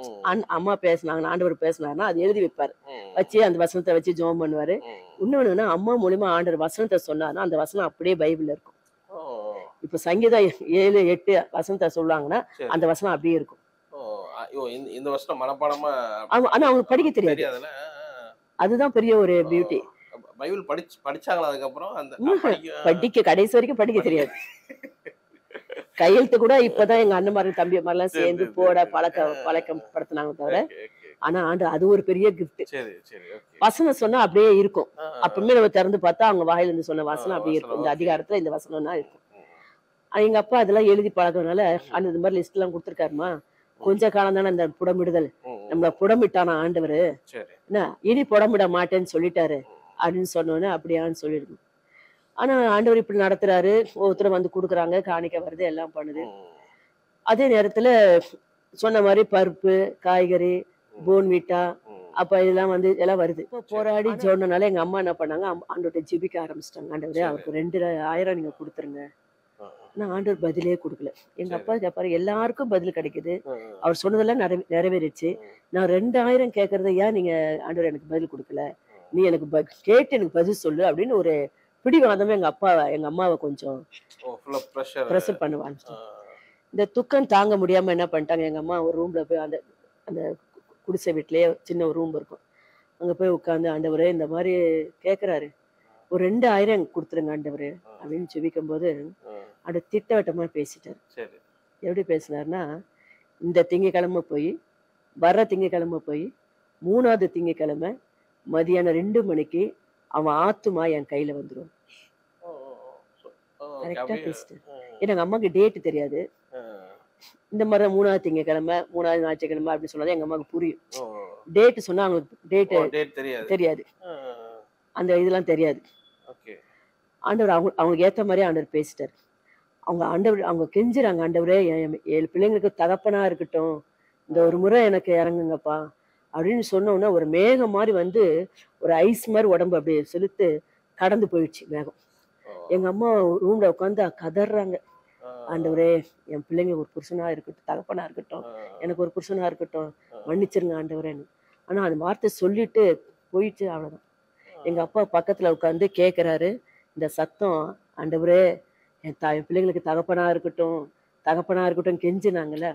அம்மா பேசினாங்க, ஆண்டவர் பேசினாருன்னா அது எழுதி வைப்பாரு, வச்சு அந்த வசனத்தை வச்சு ஜெபம் பண்ணுவாரு. இன்னொன்னு அம்மா மூலியமா ஆண்டவர் வசனத்தை சொன்னாருன்னா அந்த வசனம் அப்படியே பைபிள்ல இருக்கும். இப்ப சங்கீதம் 7, 8 வசனத்தை சொல்லுவாங்கன்னா அந்த வசனம் அப்படியே இருக்கும். இந்த வசனம் மனப்பாடமா ஆனா அவங்களுக்கு படிக்க தெரியாது. அதுதான் பெரிய ஒரு பியூட்டி. பைபிள் படிச்சாங்களா அதுக்கப்புறம்? படிக்க கடைசி வரைக்கும் படிக்க தெரியாது. கையெழுத்து கூட இப்பதான் எங்க அண்ணன் மாதிரி தம்பி மாதிரி எல்லாம் சேர்ந்து போட பழக்கம் படுத்தினாங்க தவிர. ஆனா அது ஒரு பெரிய கிஃப்ட். வசனம் சொன்னா அப்படியே இருக்கும். அப்பவுமே நம்ம திறந்து பார்த்தா அவங்க வாயில இருந்து சொன்ன வசனம் அப்படியே இருக்கும். இந்த அதிகாரத்துல இந்த வசனம்னா இருக்கும். எங்க அப்பா அதெல்லாம் எழுதி பழக்கனால அந்த இது மாதிரி லிஸ்ட் எல்லாம் கொடுத்துருக்காருமா, கொஞ்ச காலம் தானே இந்த புடமிடுதல், நம்மள புடமிட்டானா ஆண்டவரு, என்ன இனி புடமிட மாட்டேன்னு சொல்லிட்டாரு அப்படின்னு சொன்னோன்னே அப்படியான்னு சொல்லிடுங்க. ஆனா ஆண்டவர் இப்படி நடத்துறாரு, ஒவ்வொருத்தரும் வந்து கொடுக்குறாங்க, காணிக்க வருது, எல்லாம் பண்ணுது. அதே நேரத்துல சொன்ன மாதிரி பருப்பு, காய்கறி, போன்விட்டா, அப்ப இதெல்லாம் வந்து எல்லாம் வருது. இப்போ போராடி சொன்னனால எங்க அம்மா என்ன பண்ணாங்க, ஆண்டவர்கிட்ட ஜெபிக்க ஆரம்பிச்சிட்டாங்க. ஆண்டவரே அவருக்கு 2000 நீங்க கொடுத்துருங்க. ஆனா ஆண்டவர் பதிலே கொடுக்கல. எங்க அப்பா கேப்பாரு, எல்லாருக்கும் பதில் கிடைக்குது, அவர் சொன்னதெல்லாம் நிறைவேறிச்சு, நான் 2000 கேட்கறத ஏன் நீங்க ஆண்டவர் எனக்கு பதில் கொடுக்கல, நீ எனக்கு கேட்டு எனக்கு பதில் சொல்லு அப்படின்னு ஒரு பிடிவாதமே எங்க அம்மாவை கொஞ்சம் ப்ரெஷர் பண்ணுவாங்க. இந்த துக்கம் தாங்க முடியாம என்ன பண்ணிட்டாங்க, எங்க அம்மா ஒரு ரூம்ல போய் அந்த அந்த குடிசை வீட்லயே சின்ன ஒரு ரூம் இருக்கும், அங்க போய் உட்காந்து ஆண்டவரே இந்த மாதிரி கேட்கிறாரு, ஒரு 2000 கொடுத்துருங்க ஆண்டவரே அப்படின்னு ஜெபிக்கும் போது அந்த திட்டவட்டமா பேசிட்டாரு. எப்படி பேசினாருன்னா, இந்த திங்கக்கிழமை போய் வர்ற திங்கக்கிழமை போய் 3வது திங்கக்கிழமை மதியானம் 2 மணிக்கு அவன் ஆத்துமா என் கையில வந்துடும். கரெக்டா பேசிட்டாரு. ஏன்னா எங்க அம்மாவுக்கு டேட்டு தெரியாது. இந்த மாதிரி 3வது திங்கக்கிழமை 3வது ஞாயிற்றுக்கிழமை அப்படின்னு சொன்னாதான் எங்க அம்மாவுக்கு புரியும். டேட்டு சொன்னா அவங்களுக்கு டேட்டு தெரியாது. அந்த இதெல்லாம் தெரியாது. ஆண்டவர் அவங்களுக்கு ஏத்த மாதிரி ஆண்டவர் பேசிட்டாரு. அவங்க கெஞ்சுறாங்க, ஆண்டவரே என் 7 பிள்ளைங்களுக்கு தகப்பனா இருக்கட்டும், இந்த ஒரு முறை எனக்கு இறங்குங்கப்பா அப்படின்னு சொன்ன உடனே ஒரு மேகம் மாதிரி வந்து ஒரு ஐஸ் மாதிரி உடம்பு அப்படியே செலுத்து கடந்து போயிடுச்சு மேகம். எங்க அம்மா ரூம்ல உட்காந்து கதறாங்க, ஆண்டவரே என் பிள்ளைங்க ஒரு புருஷனா இருக்கட்டும், தகப்பனா இருக்கட்டும், எனக்கு ஒரு புருஷனா இருக்கட்டும், மன்னிச்சிருங்க ஆண்டவரேன்னு. ஆனா அந்த வார்த்தை சொல்லிட்டு போயிடுச்சு, அவ்வளவுதான். எங்க அப்பா பக்கத்துல உட்காந்து கேட்கிறாரு, இந்த சத்தம் ஆண்டவரே என் பிள்ளைங்களுக்கு தகப்பனா இருக்கட்டும் கெஞ்சினாங்கல்ல,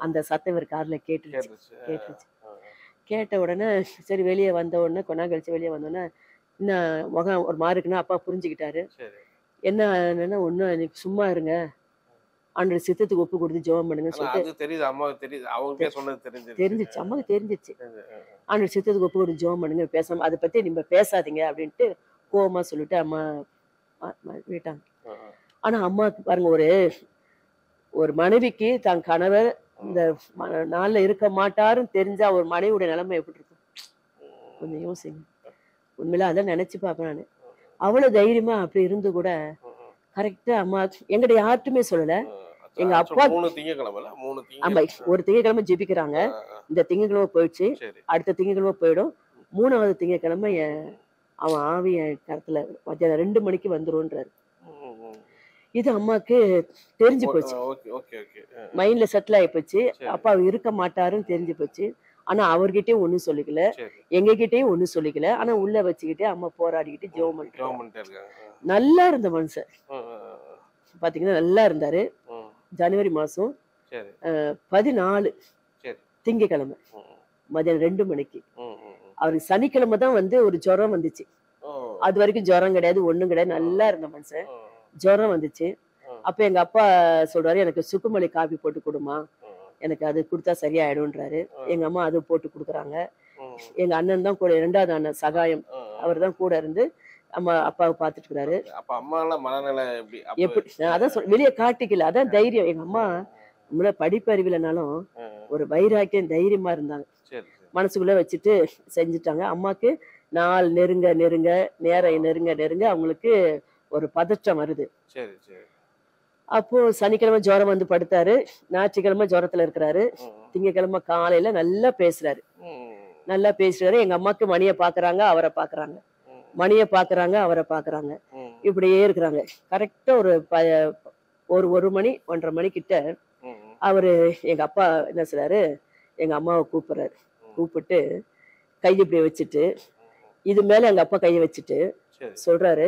அந்த சத்தம் இவர் காதுல கேட்டுருச்சு. கேட்ட உடனே சரி வெளியே வந்த உடனே கொஞ்ச நாள் கழிச்சு வெளியே வந்தோடனே இன்னும் முகம் ஒரு மாதிரி இருக்குன்னா அப்பா புரிஞ்சுக்கிட்டாரு. என்னன்னா ஒன்னும் இன்னைக்கு சும்மா இருங்க, ஆண்டவர் சித்தத்துக்கு ஒப்பு கொடுத்து ஜெபம் பண்ணுங்கன்னு சொல்லிட்டு தெரிஞ்சிச்சு, அம்மாவுக்கு தெரிஞ்சிச்சு. ஆண்டவர் சித்தத்துக்கு ஒப்பு கொடுத்து ஜெபம் பண்ணுங்க, பேசாம அதை பத்தி நீங்க பேசாதீங்க அப்படின்ட்டு கோவமா சொல்லிட்டு அம்மா விட்டாங்க. ஆனா அம்மாவுக்கு பாருங்க, ஒரு மனைவிக்கு தன் கணவர் இந்த நாள்ல இருக்க மாட்டாருன்னு தெரிஞ்சா ஒரு மனைவியோட நிலைமை எப்படி இருக்கும் கொஞ்சம் யோசிங்க. உண்மையில அதான் நினைச்சு பார்ப்பேன் நானு. அவ்வளவு தைரியமா அப்படி இருந்து கூட கரெக்டா அம்மா எங்கிட்ட யார்ட்டுமே சொல்லல. எங்க அப்பா ஆமா ஒரு திங்கக்கிழமை ஜெபிக்கிறாங்க, இந்த திங்கக்கிழமை போயிடுச்சு, அடுத்த திங்கக்கிழமை போயிடும், 3வது திங்கக்கிழமை அவன் ஆவி என் கருத்துல மத்தியானம் 2 மணிக்கு வந்துரும்ன்றாரு. இது அம்மாக்கு தெரிஞ்சு போச்சு, மைண்ட்ல செட்டில் ஆகி போச்சு. அப்பா இருக்க மாட்டாருன்னு தெரிஞ்சு போச்சு. ஆனா அவர்கிட்டயும் ஒண்ணும் சொல்லிக்கல, எங்க கிட்டயும் ஒண்ணும் சொல்லிக்கல. ஆனா உள்ள வச்சுக்கிட்டு அம்மா போராடிக்கிட்டு ஜெபம் பண்ணிட்டு நல்லா இருந்த மனுஷன் பாத்தீங்கன்னா நல்லா இருந்தாரு. ஜனவரி மாசம் 14 திங்கக்கிழமை மதியம் 2 மணிக்கு அவருக்கு சனிக்கிழமை தான் வந்து ஒரு ஜுரம் வந்துச்சு. அது வரைக்கும் ஜுரம் கிடையாது, ஒண்ணும் கிடையாது, நல்லா இருந்த மனுஷன். ஜுரம் வந்துச்சு. அப்ப எங்க அப்பா சொல்றாரு, எனக்கு சுக்குமல்லி காபி போட்டு கொடுமா, எனக்கு அது கொடுத்தா சரியாயிடும்ன்றாரு. எங்க அம்மா அது போட்டு கொடுக்குறாங்க. எங்க அண்ணன் தான் கூட, 2வது அண்ணன் சகாயம், அவர் தான் கூட இருந்து அப்பாவை பாத்துட்டு இருக்கிறாரு. எப்படி அதான் வெளியே காட்டிக்கல, அதான் தைரியம். எங்க அம்மா நம்மள படிப்பறிவிலனாலும் ஒரு வைராக்கியம் தைரியமா இருந்தாங்க, மனசுக்குள்ள வச்சுட்டு செஞ்சுட்டாங்க. அம்மாக்கு நாள் நெருங்க நெருங்க நேரம் நெருங்க நெருங்க அவங்களுக்கு ஒரு பதற்றம் வருது. அப்போ சனிக்கிழமை ஜுரம் வந்து படுத்தாரு, ஞாயிற்றுக்கிழமை ஜுரத்துல இருக்கிறாரு, திங்கக்கிழமை காலையில நல்லா பேசுறாரு. எங்க அம்மாக்கு மணியை பாக்குறாங்க, அவரை பாக்குறாங்க, மணியை பாக்குறாங்க, அவரை பாக்குறாங்க, இப்படியே இருக்கிறாங்க. கரெக்டா ஒரு மணி 1:30 மணி கிட்ட அவரு எங்க அப்பா என்ன செய்றாரு, எங்க அம்மாவை கூப்பிட்டு கை இப்படி வச்சுட்டு, இது மேல எங்க அப்பா கையை வச்சுட்டு சொல்றாரு,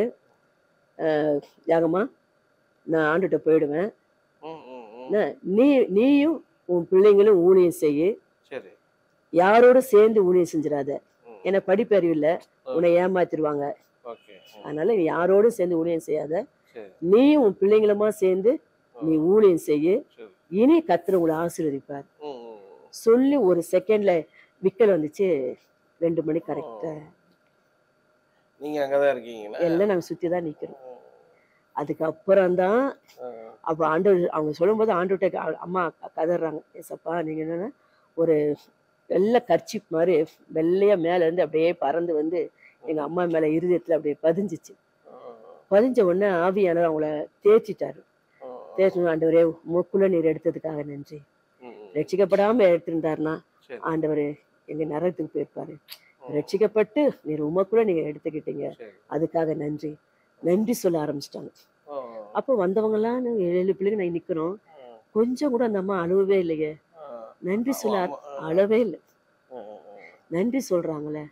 யாகம்மா நான் ஆண்டுகிட்ட போயிடுவேன், நீயும் உன் பிள்ளைங்களும் ஊழியம் செய்ய, யாரோட சேர்ந்து ஊழியம் செஞ்சிடாத, ஏன்னா படிப்பறிவு இல்ல, உன்னை ஏமாத்திடுவாங்க, அதனால நீ யாரோடும் சேர்ந்து ஊழியம் செய்யாத, நீயும் உன் பிள்ளைங்களுமா சேர்ந்து நீ ஊழியம் செய்ய, இனி கர்த்தர் உங்களை ஆசீர்வதிப்பார் சொல்லி ஒரு செகண்ட்ல விக்கல் வந்துச்சு. 2 மணி கரெக்டா நீங்க அங்கதான் இருக்கீங்களா? எல்லாம் நாங்க சுத்திதான் நிக்கிறோம். அதுக்கப்புறம் தான் அப்ப ஆண்டவர் அவங்க சொல்லும் போது ஆண்டவர்கிட்ட அம்மா கதறாங்க, ஏசப்பா நீங்க என்னன்னா ஒரு வெள்ளை கர்ச்சிப் மாதிரி வெள்ளையா மேல இருந்து அப்படியே பறந்து வந்து எங்க அம்மா மேல இருதயத்துல அப்படியே பதிஞ்சிச்சு. பதிஞ்ச உடனே ஆவியானவர் அவங்கள தேய்ச்சிட்டாரு. தேய்ச்சணும், ஆண்டவரே மூக்குள்ள நீர் எடுத்ததுக்காக நன்றி, ரட்சிக்கப்படாம எடுத்திருந்தாருன்னா ஆண்டவரே எங்க நரகத்துக்கு போயிருப்பாரு, ரட்சிக்கப்பட்டு நீர் உமக்குள்ள நீங்க எடுத்துக்கிட்டீங்க, அதுக்காக நன்றி சொல்ல ஆரம்பிச்சிட்டாங்க. அப்போ வந்தவங்க எல்லாம் 7 பிள்ளைங்க நான் நிக்கிறோம், கொஞ்சம் கூட அந்த அம்மா அழுவவே இல்லையே, நன்றி சொல்ல அழவே இல்லை, நன்றி சொல்றாங்களே.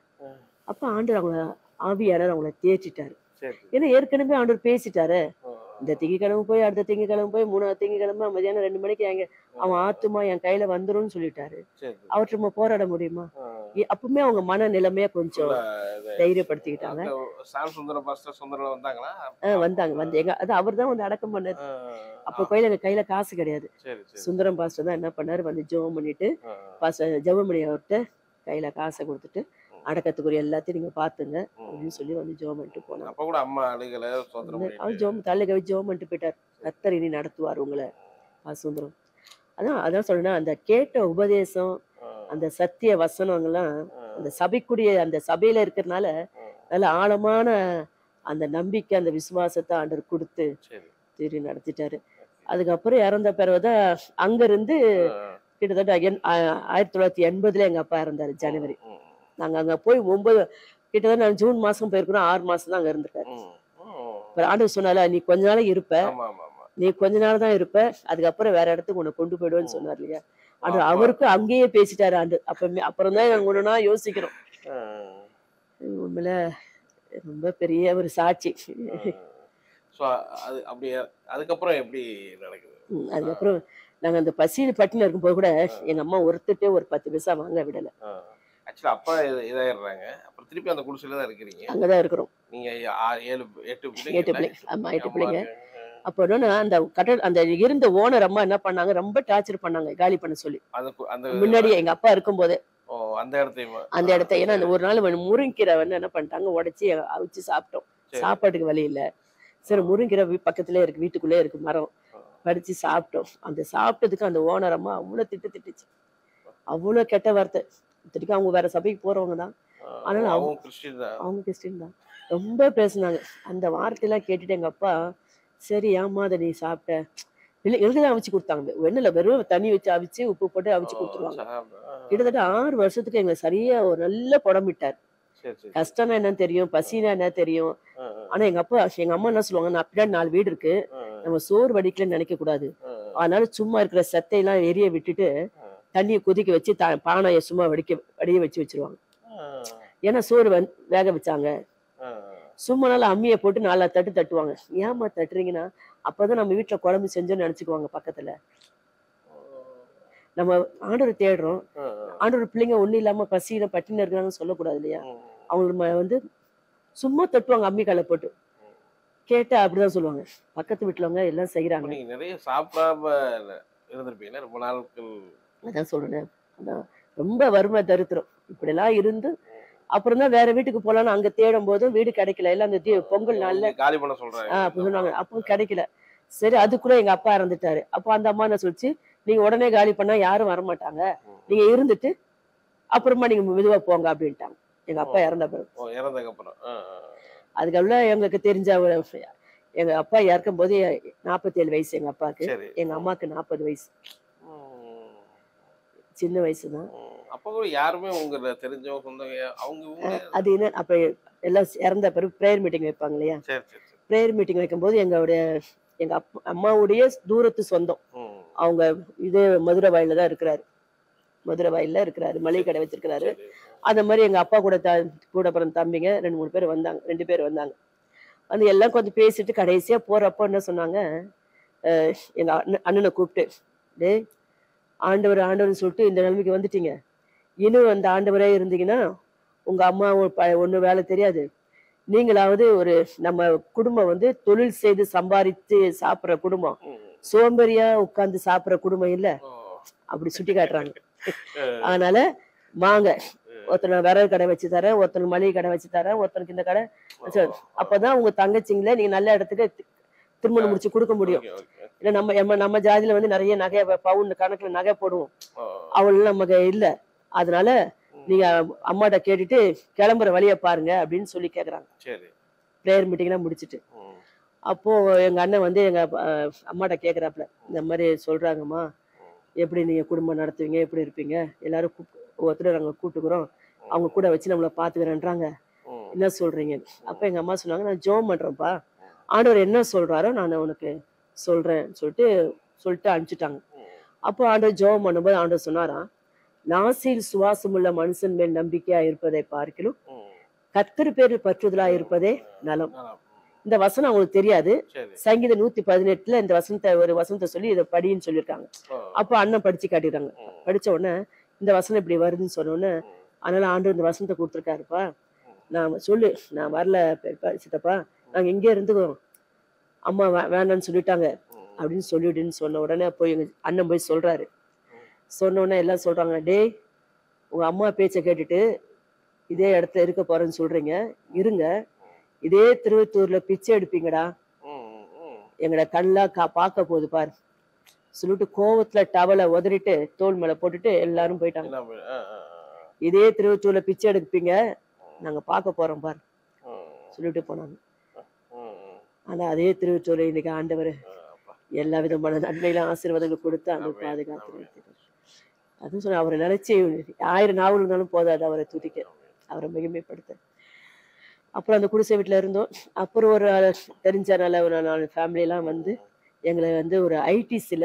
அப்ப ஆண்டவர் அவங்கள ஆவியானவர் அவங்கள தேய்ச்சிட்டாரு. ஏன்னா ஏற்கனவே ஆண்டவர் பேசிட்டாரு, இந்த திங்கக்கிழமை போய் அடுத்த திங்கக்கிழமை போய் 3வது திங்கக்கிழமை மதியானம் 2 மணிக்கு அவன் ஆத்துமா என் கையில வந்துரும்னு சொல்லிட்டாரு. அவற்றை நம்ம போராட முடியுமா? அப்பவுமே அவங்க மன நிலைமைய கொஞ்சம் தைரியப்படுத்திக்கிட்டாங்க. வந்தாங்க அது அவர் தான் வந்து அடக்கம் பண்ணாரு. அப்ப எங்க கையில காசு கிடையாது. சுந்தரம் பாஸ்டர் தான் என்ன பண்ணாரு, வந்து ஜெபம் பண்ணிட்டு ஜெபம் பண்ணி அவர்கிட்ட கையில காசை கொடுத்துட்டு அடக்கத்துக்குரிய எல்லாத்தையும் நீங்க பாத்துங்க அப்படின்னு சொல்லி வந்து ஜெபம் பண்ணிட்டு போனாங்க. அவர் ஜெபம் தலையில கவி ஜெபம் பண்ணிட்டு போயிட்டாரு. கர்த்தர் இனி நடத்துவார் உங்களை. சுந்தரம் அதான் அதான் சொல்றேன், அந்த கேட்ட உபதேசம், அந்த சத்திய வசனங்கள்லாம் அந்த சபைக்குரிய அந்த சபையில இருக்கிறதுனால நல்ல ஆழமான அந்த நம்பிக்கை, அந்த விசுவாசத்தை ஆண்டவர் கொடுத்து திரு நடத்திட்டாரு. அதுக்கப்புறம் இறந்த பிறகுதான் அங்க இருந்து கிட்டத்தட்ட 1980 எங்க அப்பா இறந்தாரு ஜனவரி. நாங்க அங்க போய் 9 கிட்டத்தட்ட நான் ஜூன் மாசம் போயிருக்கிறோம். 6 மாசம் தான் அங்க இருந்திருக்காரு. ஆண்டவர் சொன்னால, நீ கொஞ்ச நாள் இருப்ப, நீ கொஞ்ச நாள் தான் இருப்ப, அதுக்கப்புறம் வேற இடத்துக்கு உன்னை கொண்டு போயிடுவேன்னு சொன்னார் இல்லையா. ஆண்டு அவருக்கு அங்கேயே பேசிட்டாரு ஆண்டு. அப்புறம் தான் நாங்க ஒண்ணுனா யோசிக்கிறோம். உண்மையில ரொம்ப பெரிய ஒரு சாட்சி. அதுக்கப்புறம் எப்படி நடக்குது? அதுக்கப்புறம் நாங்க அந்த பசியில் பட்டினி இருக்கும்போது கூட எங்க அம்மா ஒருத்தட்டே ஒரு 10 பைசா வாங்க விடல. ஆக்சுவலா அப்பா இதாயிடுறாங்க. அப்புறம் திருப்பி அந்த குடிசையில தான் இருக்கிறீங்க. அங்கதான் இருக்கிறோம். நீங்க 8 பிள்ளைங்க. ஆமா 8 பிள்ளைங்க. அப்போ அந்த அந்த இருந்த ஓனர் அம்மா என்ன பண்ணாங்க, ரொம்ப டார்ச்சர் பண்ணாங்க காலி பண்ண சொல்லி. முன்னாடியே எங்க அப்பா இருக்கும் போதே அந்த இடத்த. ஏன்னா அந்த ஒரு நாள் முருங்கீரை என்ன பண்ணிட்டாங்க, உடைச்சி அவிச்சு சாப்பிட்டோம். சாப்பாட்டுக்கு வழி இல்ல. சரி முருங்கீரை பக்கத்துலயே இருக்கு, வீட்டுக்குள்ளே இருக்கு மரம், பறிச்சு சாப்பிட்டோம். அந்த சாப்பிட்டதுக்கு அந்த ஓனர் அம்மா அவ்வளவு திட்டுச்சு, அவ்வளவு கெட்ட வார்த்தை. இத்தனைக்கும் அவங்க வேற சபைக்கு போறவங்க தான், ஆனாலும் அவங்க கிறிஸ்டின் தான். ரொம்ப பேசினாங்க. அந்த வார்த்தையெல்லாம் கேட்டுட்டு எங்க அப்பா, சரி ஏமா அதை நீ சாப்பிட்ட, எங்களுக்குதான் அவிச்சு கொடுத்தாங்க. வெண்ணில வெறும் தண்ணி வச்சு அவிச்சு உப்பு போட்டு அவிச்சு கொடுத்துருவாங்க. கிட்டத்தட்ட 6 வருஷத்துக்கு எங்களை சரியா ஒரு நல்ல புடமிட்டார். கஷ்டம்னா என்னன்னு தெரியும், பசினா என்ன தெரியும். ஆனா எங்க அம்மா என்ன சொல்லுவாங்க, நான் பின்னாடி 4 வீடு இருக்கு, நம்ம சோறு வடிக்கலன்னு நினைக்க கூடாது, அதனால சும்மா இருக்கிற சத்தையெல்லாம் எரிய விட்டுட்டு தண்ணியை கொதிக்க வச்சு பானையை சும்மா வடிய வச்சிருவாங்க. ஏன்னா சோறு வேக வச்சாங்க. சும்மா நாள் அம்மியை போட்டு 4 தட்டு தட்டுவாங்க. ஏமா தட்டுறீங்கன்னா, அப்பதான் நம்ம வீட்டுல குழம்பு செஞ்சோன்னு நினைச்சுக்குவாங்க பக்கத்துல. நம்ம ஆண்டவரை தேடுறோம், ஆண்டவர் பிள்ளைங்க ஒண்ணு இல்லாம பசியில பட்டினி இருக்காங்கன்னு சொல்லக்கூடாது இல்லையா. அவங்களுக்கு சும்மா தட்டுவாங்க அம்மி காலை போட்டு. கேட்டா அப்படிதான் சொல்லுவாங்க. பக்கத்து வீட்டுலவங்க எல்லாம் செய்யறாங்க. நிறைய சாப்பிடாம இருந்திருப்பீங்க ரொம்ப நாட்கள். அதான் சொல்றேன், அதான் ரொம்ப வறுமை தரித்திரம் இப்படி எல்லாம் இருந்து அப்புறம் தான் வேற வீட்டுக்கு போலான்னு அங்க தேடும் போதும் வீடு கிடைக்கல. எல்லாம் அந்த பொங்கல் நாள்ல காலி பண்ண சொல்றாங்க. அப்போ கிடைக்கல. சரி அதுக்குள்ள எங்க அப்பா இறந்துட்டாரு. அப்போ அந்த அம்மா என்ன சொல்லிச்சு, நீங்க உடனே காலி பண்ணா யாரும் வரமாட்டாங்க, நீங்க இருந்துட்டு அப்புறமா நீங்க மெதுவா போங்க அப்படின்ட்டாங்க. எங்க அப்பா இறந்த பிறகு. அதுக்கப்புறம் எங்களுக்கு தெரிஞ்ச எங்க அப்பா இறக்கும் போது 47 வயசு எங்க அப்பாவுக்கு, எங்க அம்மாக்கு 40 வயசு. சின்ன வயசுதான். அப்ப கூட யாருமே உங்க தெரிஞ்சவங்க அது என்ன, அப்ப எல்லாம் இறந்த பிறகு பிரேயர் மீட்டிங் வைப்பாங்க இல்லையா. பிரேயர் மீட்டிங் வைக்கும்போது எங்க அம்மாவுடைய தூரத்து சொந்தம் அவங்க இது மதுரை வாயில தான் இருக்கிறாரு. மதுரை வாயில இருக்கிறாரு, மளிகை கடை வச்சிருக்கிறாரு. அந்த மாதிரி எங்க அப்பா கூட பிறந்த தம்பிங்க 2-3 பேர் வந்தாங்க, 2 பேர் வந்தாங்க. வந்து எல்லாம் கொஞ்சம் பேசிட்டு கடைசியா போறப்போ என்ன சொன்னாங்க, எங்க அண்ணனை கூப்பிட்டு, டே ஆண்டவர் ஆண்டவர்னு சொல்லிட்டு இந்த நிலைமைக்கு வந்துட்டீங்க, இன்னும் அந்த ஆண்டவரே இருந்தீங்கன்னா உங்க அம்மா ஒண்ணு வேலை தெரியாது, நீங்களாவது ஒரு நம்ம குடும்பம் தொழில் செய்து சம்பாதித்து சாப்பிடுற குடும்பம், சோம்பேறியா உட்கார்ந்து சாப்பிடுற குடும்பம் இல்ல அப்படி சுட்டி காட்டுறாங்க. அதனால வாங்க, ஒருத்தனை விறகு கடை வச்சு தரேன், ஒருத்தனுக்கு மளிகை கடை வச்சு தரேன், ஒருத்தனுக்கு இந்த கடை. அப்பதான் உங்க தங்கச்சிங்கள நீங்க நல்ல இடத்துக்கு திருமணம் முடிச்சு கொடுக்க முடியும். இல்ல நம்ம ஜாதியில நிறைய நகை பவுன் கணக்குல நகை போடுவோம், அவள் நமக்கு இல்ல. அதனால நீங்க அம்மாட்ட கேட்டுட்டு கிளம்புற வழிய பாருங்க அப்படின்னு சொல்லி கேக்குறாங்க. பிரேயர் மீட்டிங் எல்லாம் முடிச்சுட்டு அப்போ எங்க அண்ணன் எங்க அம்மாட்ட கேக்குறாப்புல, இந்த மாதிரி சொல்றாங்கம்மா, எப்படி நீங்க குடும்பம் நடத்துவீங்க, எப்படி இருப்பீங்க, எல்லாரும் ஒருத்தர் நாங்க கூட்டுக்கிறோம், அவங்க கூட வச்சு நம்மள பாத்துக்கிறேன்றாங்க, என்ன சொல்றீங்க? அப்ப எங்க அம்மா சொன்னாங்க, நான் ஜெபம் பண்றேன்ப்பா, ஆண்டவர் என்ன சொல்றாரோ நான் உனக்கு சொல்றேன் சொல்லிட்டு அனுப்பிச்சுட்டாங்க. அப்போ ஆண்டவர் ஜெபம் பண்ணும்போது ஆண்டவர் சொன்னாராம், நாசியில் சுவாசம் உள்ள மனுஷன் மேல் நம்பிக்கையா இருப்பதை பார்க்கலும் கர்த்தர் பேரில் பற்றுதலா இருப்பதே நலம். இந்த வசனம் அவங்களுக்கு தெரியாது. சங்கீதம் 118 இந்த வசனத்தை சொல்லி இதை படின்னு சொல்லியிருக்காங்க. அப்போ அண்ணன் படிச்சு காட்டிடுறாங்க. படிச்ச உடனே இந்த வசனம் இப்படி வருதுன்னு சொன்ன உடனே, அதனால ஆண்டவர் இந்த வசனத்தை கொடுத்துருக்காருப்பா, நான் சொல்லு, நான் வரல சித்தப்பா, நாங்க இங்கே இருந்துக்கிறோம், அம்மா வேண்டான்னு சொல்லிட்டாங்க அப்படின்னு சொல்லிடுன்னு சொன்ன உடனே போய் எங்க அண்ணன் போய் சொல்றாரு. சொன்ன உடனே எல்லாம் சொல்றாங்க, டே உங்க அம்மா பேச்சை கேட்டுட்டு இதே இடத்துல இருக்க போறேன்னு சொல்றீங்க, இருங்க, இதே திருவத்தூர்ல பிச்சை எடுப்பீங்கடா, எங்கட கண்ணெல்லாம் பார்க்க போகுது பாரு சொல்லிட்டு கோவத்துல டவலை உதறிட்டு தோல் மேல போட்டுட்டு எல்லாரும் போயிட்டாங்க. எல்லாம் போய் இதே திருவொற்றியூர்ல பிச்சை எடுப்பீங்க, நாங்க பார்க்க போறோம் பாரு சொல்லிட்டு போனாங்க. ஆனா அதே திருவொற்றியூர்ல இன்னைக்கு ஆண்டவர் எல்லா விதமான நன்மையில ஆசீர்வாதங்கள் கொடுத்து அந்த பாதுகாத்து அதுவும் சொன்ன அவரை நினைச்சு 1000 நாவல் இருந்தாலும் போதாது அவரை துதிக்க, அவரை மகிமைப்படுத்த. அப்புறம் அந்த குடிசை வீட்டுல இருந்தோம். அப்புறம் ஒரு தெரிஞ்சனால ஒரு 4 ஃபேமிலியெல்லாம் வந்து எங்களை வந்து ஒரு ஐடிசில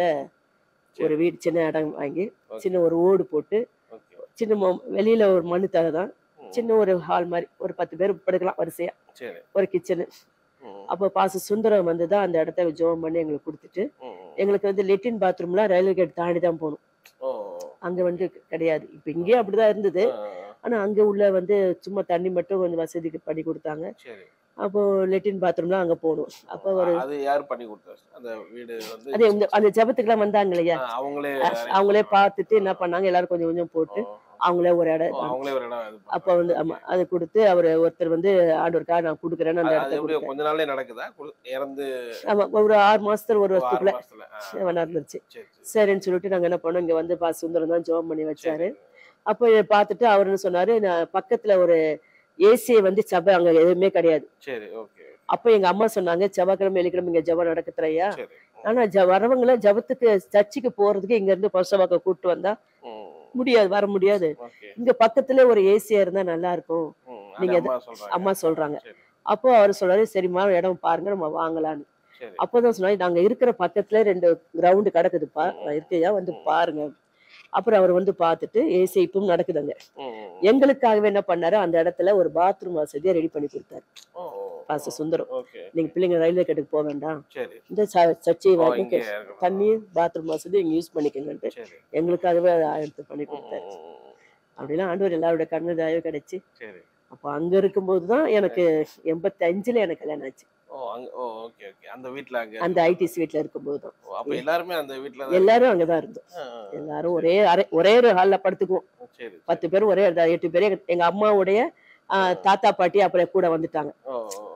ஒரு வீடு சின்ன இடம் வாங்கி சின்ன ஒரு ஓடு போட்டு சின்ன வெளியில ஒரு மண்ணு தரை தான், சின்ன ஒரு ஹால் மாதிரி ஒரு 10 பேர் படுக்கலாம் வரிசையா, ஒரு கிச்சனு. அப்போ பாச சுந்தரம் வந்து தான் அந்த இடத்த ஜோம் பண்ணி எங்களுக்கு கொடுத்துட்டு, எங்களுக்கு வந்து லெட்டின் பாத்ரூம்லாம் ரயில்வே கேட் தாண்டி தான் போகணும், அங்க வந்து கிடையாது. இப்ப இங்கேயே அப்படிதான் இருந்தது. ஆனா அங்க உள்ள வந்து சும்மா தண்ணி மட்டும் கொஞ்சம் வசதிக்கு பண்ணி கொடுத்தாங்க. அப்போ லெட்டின் பாத்ரூம்லாம் அங்க போகணும். அப்போ ஒரு அது யார் பண்ணி கொடுத்தாரு அந்த வீடு வந்து? அதே அந்த ஜபத்துக்குலாம் வந்தாங்க இல்லையா, அவங்களே பார்த்துட்டு என்ன பண்ணாங்க, எல்லாரும் கொஞ்சம் கொஞ்சம் போட்டு அவங்களே ஒரு இடம் அப்ப வந்து ஆமா அதை கொடுத்து அவர் ஒருத்தர் வந்து ஆண்டவருக்காக நான் கொடுக்குறேன்னு அந்த இடத்துல கொஞ்ச நாளே நடக்குதா இறந்து? ஆமா ஒரு 6 மாசத்துல ஒரு வருஷத்துக்குள்ள நடந்துருச்சு. சரின்னு சொல்லிட்டு நாங்க என்ன பண்ணோம், இங்க வந்து சுந்தரம் தான் ஜெபம் பண்ணி வச்சாரு. அப்போ பார்த்துட்டு அவர் என்ன சொன்னாரு, நான் பக்கத்துல ஒரு ஏசியை வந்து சபை அங்க எதுவுமே கிடையாது. அப்ப எங்க அம்மா சொன்னாங்க, செவ்வாய்க்கிழமை வெள்ளிக்கிழமை இங்க ஜெபம் நடக்குதுறையா, ஆனா வரவங்கள ஜபத்துக்கு சர்ச்சுக்கு போறதுக்கு இங்க இருந்து பசவாக்க கூப்பிட்டு வந்தா முடியாது, வர முடியாது. இங்க பக்கத்துல ஒரு ஏசியா இருந்தா நல்லா இருக்கும் நீங்க அம்மா சொல்றாங்க. அப்போ அவர் சொல்றாரு, சரிம்மா இடம் பாருங்க நம்ம வாங்கலான்னு. அப்போதான் சொன்னாரு, நாங்க இருக்கிற பக்கத்துல 2 கிரவுண்டு கிடக்குதுப்பா, இருக்கையா வந்து பாருங்க. அப்புறம் அவர் வந்து பார்த்துட்டு ஏசி இப்பவும் நடக்குதுங்க. எங்களுக்காகவே என்ன பண்ணாரு, அந்த இடத்துல ஒரு பாத்ரூம் வசதியை ரெடி பண்ணி கொடுத்தாரு பாஸ்டர் சுந்தரம். நீங்க பிள்ளைங்க ரயில்வே கேட்டுக்கு போக வேண்டாம், இந்த சர்ச்சை தண்ணி பாத்ரூம் வசதி இங்க யூஸ் பண்ணிக்கங்கன்ட்டு எங்களுக்காகவே எடுத்து பண்ணி கொடுத்தாரு. அப்படிலாம் ஆண்டவர் எல்லாரோட கண்ணு தயவு கிடைச்சு. அப்ப அங்க இருக்கும்போதுதான் எனக்கு 85ல எனக்கு கல்யாணம் ஆச்சு. அந்த ஐடிசி வீட்டுல இருக்கும்போதுதான் எல்லாரும் அங்கதான் இருந்தோம். எல்லாரும் ஒரே ஒரு ஹால்ல படுத்துக்குவோம். 10 பேரும் ஒரே 8 பேரு எங்க அம்மாவுடைய தாத்தா பாட்டி அப்புறம் கூட வந்துட்டாங்க.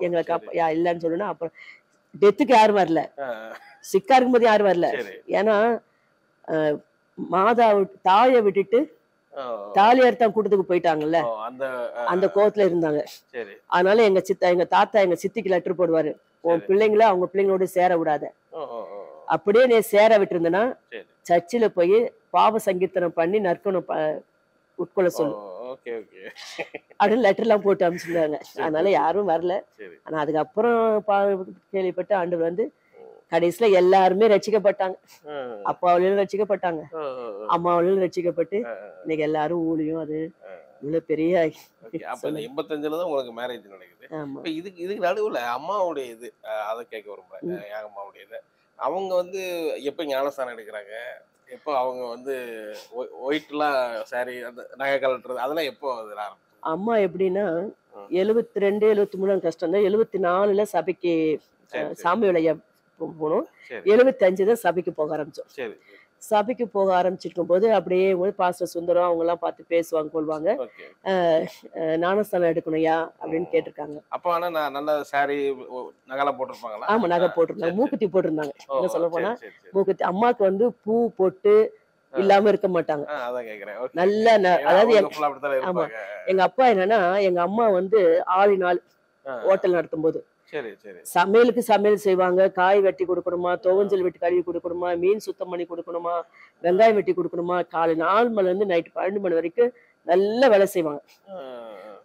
எங்களுக்கு அப்ப இல்லன்னு சொல்லுனா, அப்புறம் டெத்துக்கு யாரும் வரல, சிக்கா இருக்கும்போது யாரும் வரல. ஏன்னா மாதா தாயை விட்டுட்டு தாலியார் தான் கூட்டத்துக்கு போயிட்டாங்கல்ல, அந்த கோவத்துல இருந்தாங்க. அதனால எங்க தாத்தா எங்க சித்திக்கு லெட்டர் போடுவாரு, உன் பிள்ளைங்கள அவங்க பிள்ளைங்களோட சேர விடாத, அப்படியே நீ சேர விட்டு இருந்தனா சர்ச்சில போய் பாவ சங்கீர்த்தனம் பண்ணி நற்கணும் உட்கொள்ள சொல்லு அப்படின்னு லெட்டர் எல்லாம் போட்டு அனுப்பிச்சிருந்தாங்க. அதனால யாரும் வரல. ஆனா அதுக்கப்புறம் கேள்விப்பட்ட ஆண்டவர் வந்து கடைசியில எல்லாருமே ரட்சிக்கப்பட்டாங்க. அப்பாவிலும் ரட்சிக்கப்பட்டாங்க, அம்மாவிலும் ரட்சிக்கப்பட்டு இன்னைக்கு எல்லாரும் ஊழியும். அது இவ்வளவு பெரிய 85லதான் உங்களுக்கு மேரேஜ் நடக்குது. இதுக்கு நடுவுல அம்மாவுடைய இது அதை கேட்க விரும்புறேன். என் அம்மாவுடைய இது அவங்க வந்து எப்ப ஞானஸ்தானம் எடுக்கிறாங்க, எப்போ அவங்க வந்து ஒயிட்லாம் சாரி அந்த நகை கலட்டுறது அதெல்லாம் எப்போ ஆரம்பிச்சு? அம்மா எப்படின்னா 72 73 கஷ்டம் தான். 74ல சபைக்கு சாமி விளைய போனோம். 75 தான் சபைக்கு போக ஆரம்பிச்சோம். சபைக்கு போக ஆரம்பிச்சிருக்கும் போது அப்படியே பாஸ்டர் சுந்தரம் அவங்க எல்லாம் பார்த்து பேசுவாங்க கொள்வாங்க, ஞானஸ்தானம் எடுக்கணும்யா அப்படின்னு கேட்டிருக்காங்க. அப்ப ஆனா நல்ல சாரி நகை போட்டிருப்பாங்களா? ஆமா நகை போட்டிருந்தாங்க, மூக்குத்தி போட்டிருந்தாங்க. என்ன சொல்ல போனா மூக்குத்தி. அம்மாக்கு வந்து பூ போட்டு இல்லாம இருக்க மாட்டாங்க, நல்ல அதாவது. ஆமா எங்க அப்பா என்னன்னா, எங்க அம்மா வந்து ஆளினால் ஹோட்டல் நடத்தும் போது சமையலுக்கு சமையல் செய்வாங்க. காய் வெட்டி கொடுக்கணுமா, துவஞ்சல் வெட்டி கழுவி கொடுக்கணுமா, மீன் சுத்தம் பண்ணி கொடுக்கணுமா, வெங்காயம் வெட்டி கொடுக்கணுமா, காலை 4 மணில இருந்து நைட்டு 12 மணி வரைக்கும் நல்ல வேலை செய்வாங்க.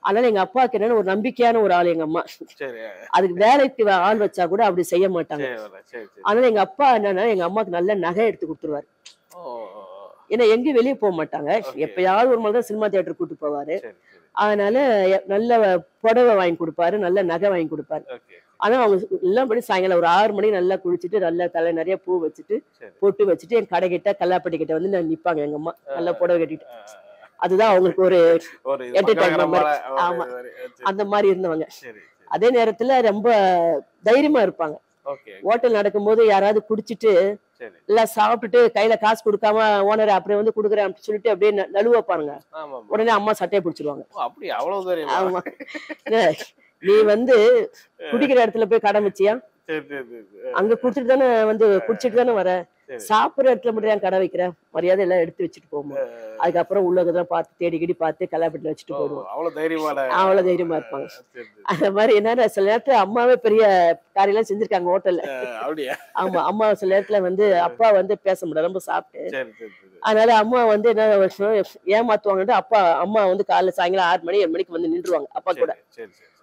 அதனால எங்க அப்பாவுக்கு என்னன்னா ஒரு நம்பிக்கையான ஒரு ஆள் எங்க அம்மா. அதுக்கு வேலைக்கு ஆள் வச்சா கூட அப்படி செய்ய மாட்டாங்க. அதனால எங்க அப்பா என்னன்னா எங்க அம்மாக்கு நல்ல நகை எடுத்து கொடுத்துருவாரு. ஏன்னா எங்கேயும் வெளியே போக மாட்டாங்க, எப்பயாவது ஒரு மாதிரி தான் சினிமா தியேட்டர் கூட்டு போவாரு. அதனால நல்ல புடவை வாங்கி கொடுப்பாரு, நல்ல நகை வாங்கி கொடுப்பாரு. ஆனா அவங்க எல்லாம் படி சாயங்காலம் ஒரு 6 மணிக்கு நல்லா குளிச்சுட்டு நல்ல தலை நிறைய பூ வச்சுட்டு பொட்டு வச்சுட்டு என் கடை கிட்ட கல்லாப்பட்டி கிட்ட வந்து நிப்பாங்க எங்க அம்மா நல்லா புடவை கட்டிட்டு. அதுதான் அவங்களுக்கு ஒரு என்டர்டைன்மெண்ட். ஆமா அந்த மாதிரி இருந்தவங்க. அதே நேரத்துல ரொம்ப தைரியமா இருப்பாங்க. ஹோட்டல் நடக்கும் போது யாராவது குடிச்சிட்டு எல்லாம் சாப்பிட்டுட்டு கையில காசு கொடுக்காம ஓனர் அப்படியே வந்து குடுக்குறேன் அப்படின்னு சொல்லிட்டு அப்படியே நழுவ பாருங்க, உடனே அம்மா சட்டையை பிடிச்சிருவாங்க. ஆமா நீ வந்து குடிக்கிற இடத்துல போய் கடை வச்சியா, அங்க குடுத்துட்டு தானே வந்து குடிச்சிட்டு தானே வரேன். சாப்பிடுற இடத்துல மட்டும் ஏன் கடை வைக்கிறேன், மரியாதை எல்லாம் எடுத்து வச்சுட்டு போகும்போது அதுக்கப்புறம் உள்ளதான் பார்த்து தேடிக்கிடி பார்த்து கல்லாப்பட்டில வச்சுட்டு போடுவோம். அவ்வளவு தைரியமா இருப்பாங்க. அந்த மாதிரி என்னன்னா சில நேரத்துல அம்மாவே பெரிய காரியெல்லாம் செஞ்சிருக்காங்க ஹோட்டல்ல. ஆமா, அம்மா சில நேரத்துல வந்து அப்பா வந்து பேச முடியாது, ரொம்ப சாப்பிட்டு. அதனால அம்மா வந்து என்ன ஏமாத்துவாங்கன்ட்டு அம்மா வந்து காலைல சாயங்காலம் 6 மணி 7 மணிக்கு வந்து நின்றுவாங்க அப்பா கூட.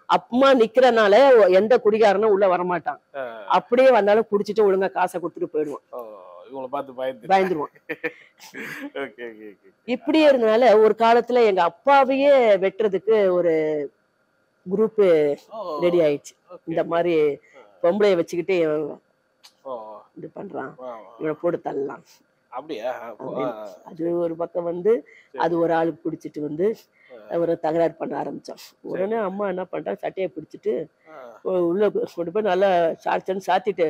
அம்மா நிக்கிறனால எந்த குடிகாரனும் உள்ள வரமாட்டான். அப்படியே வந்தாலும் குடிச்சிட்டு ஒழுங்கா காசை கொடுத்துட்டு போயிடுவான். பயந்துருவான். இப்படியே இருந்தனால ஒரு காலத்துல எங்க அப்பாவையே வெட்டுறதுக்கு ஒரு குரூப் ரெடி ஆயிடுச்சு. இந்த மாதிரி பொம்பளைய வச்சுக்கிட்டு இது பண்றான், இவனை போட்டு தள்ளலாம். அது ஒரு பக்கம் வந்து அது ஒரு ஆளுக்கு பிடிச்சிட்டு வந்து ஒரு தகராறு பண்ண ஆரம்பிச்சோம். உடனே அம்மா என்ன பண்றாங்க, சட்டையை பிடிச்சிட்டு உள்ள கொண்டு போய் நல்லா சாத்திட்டு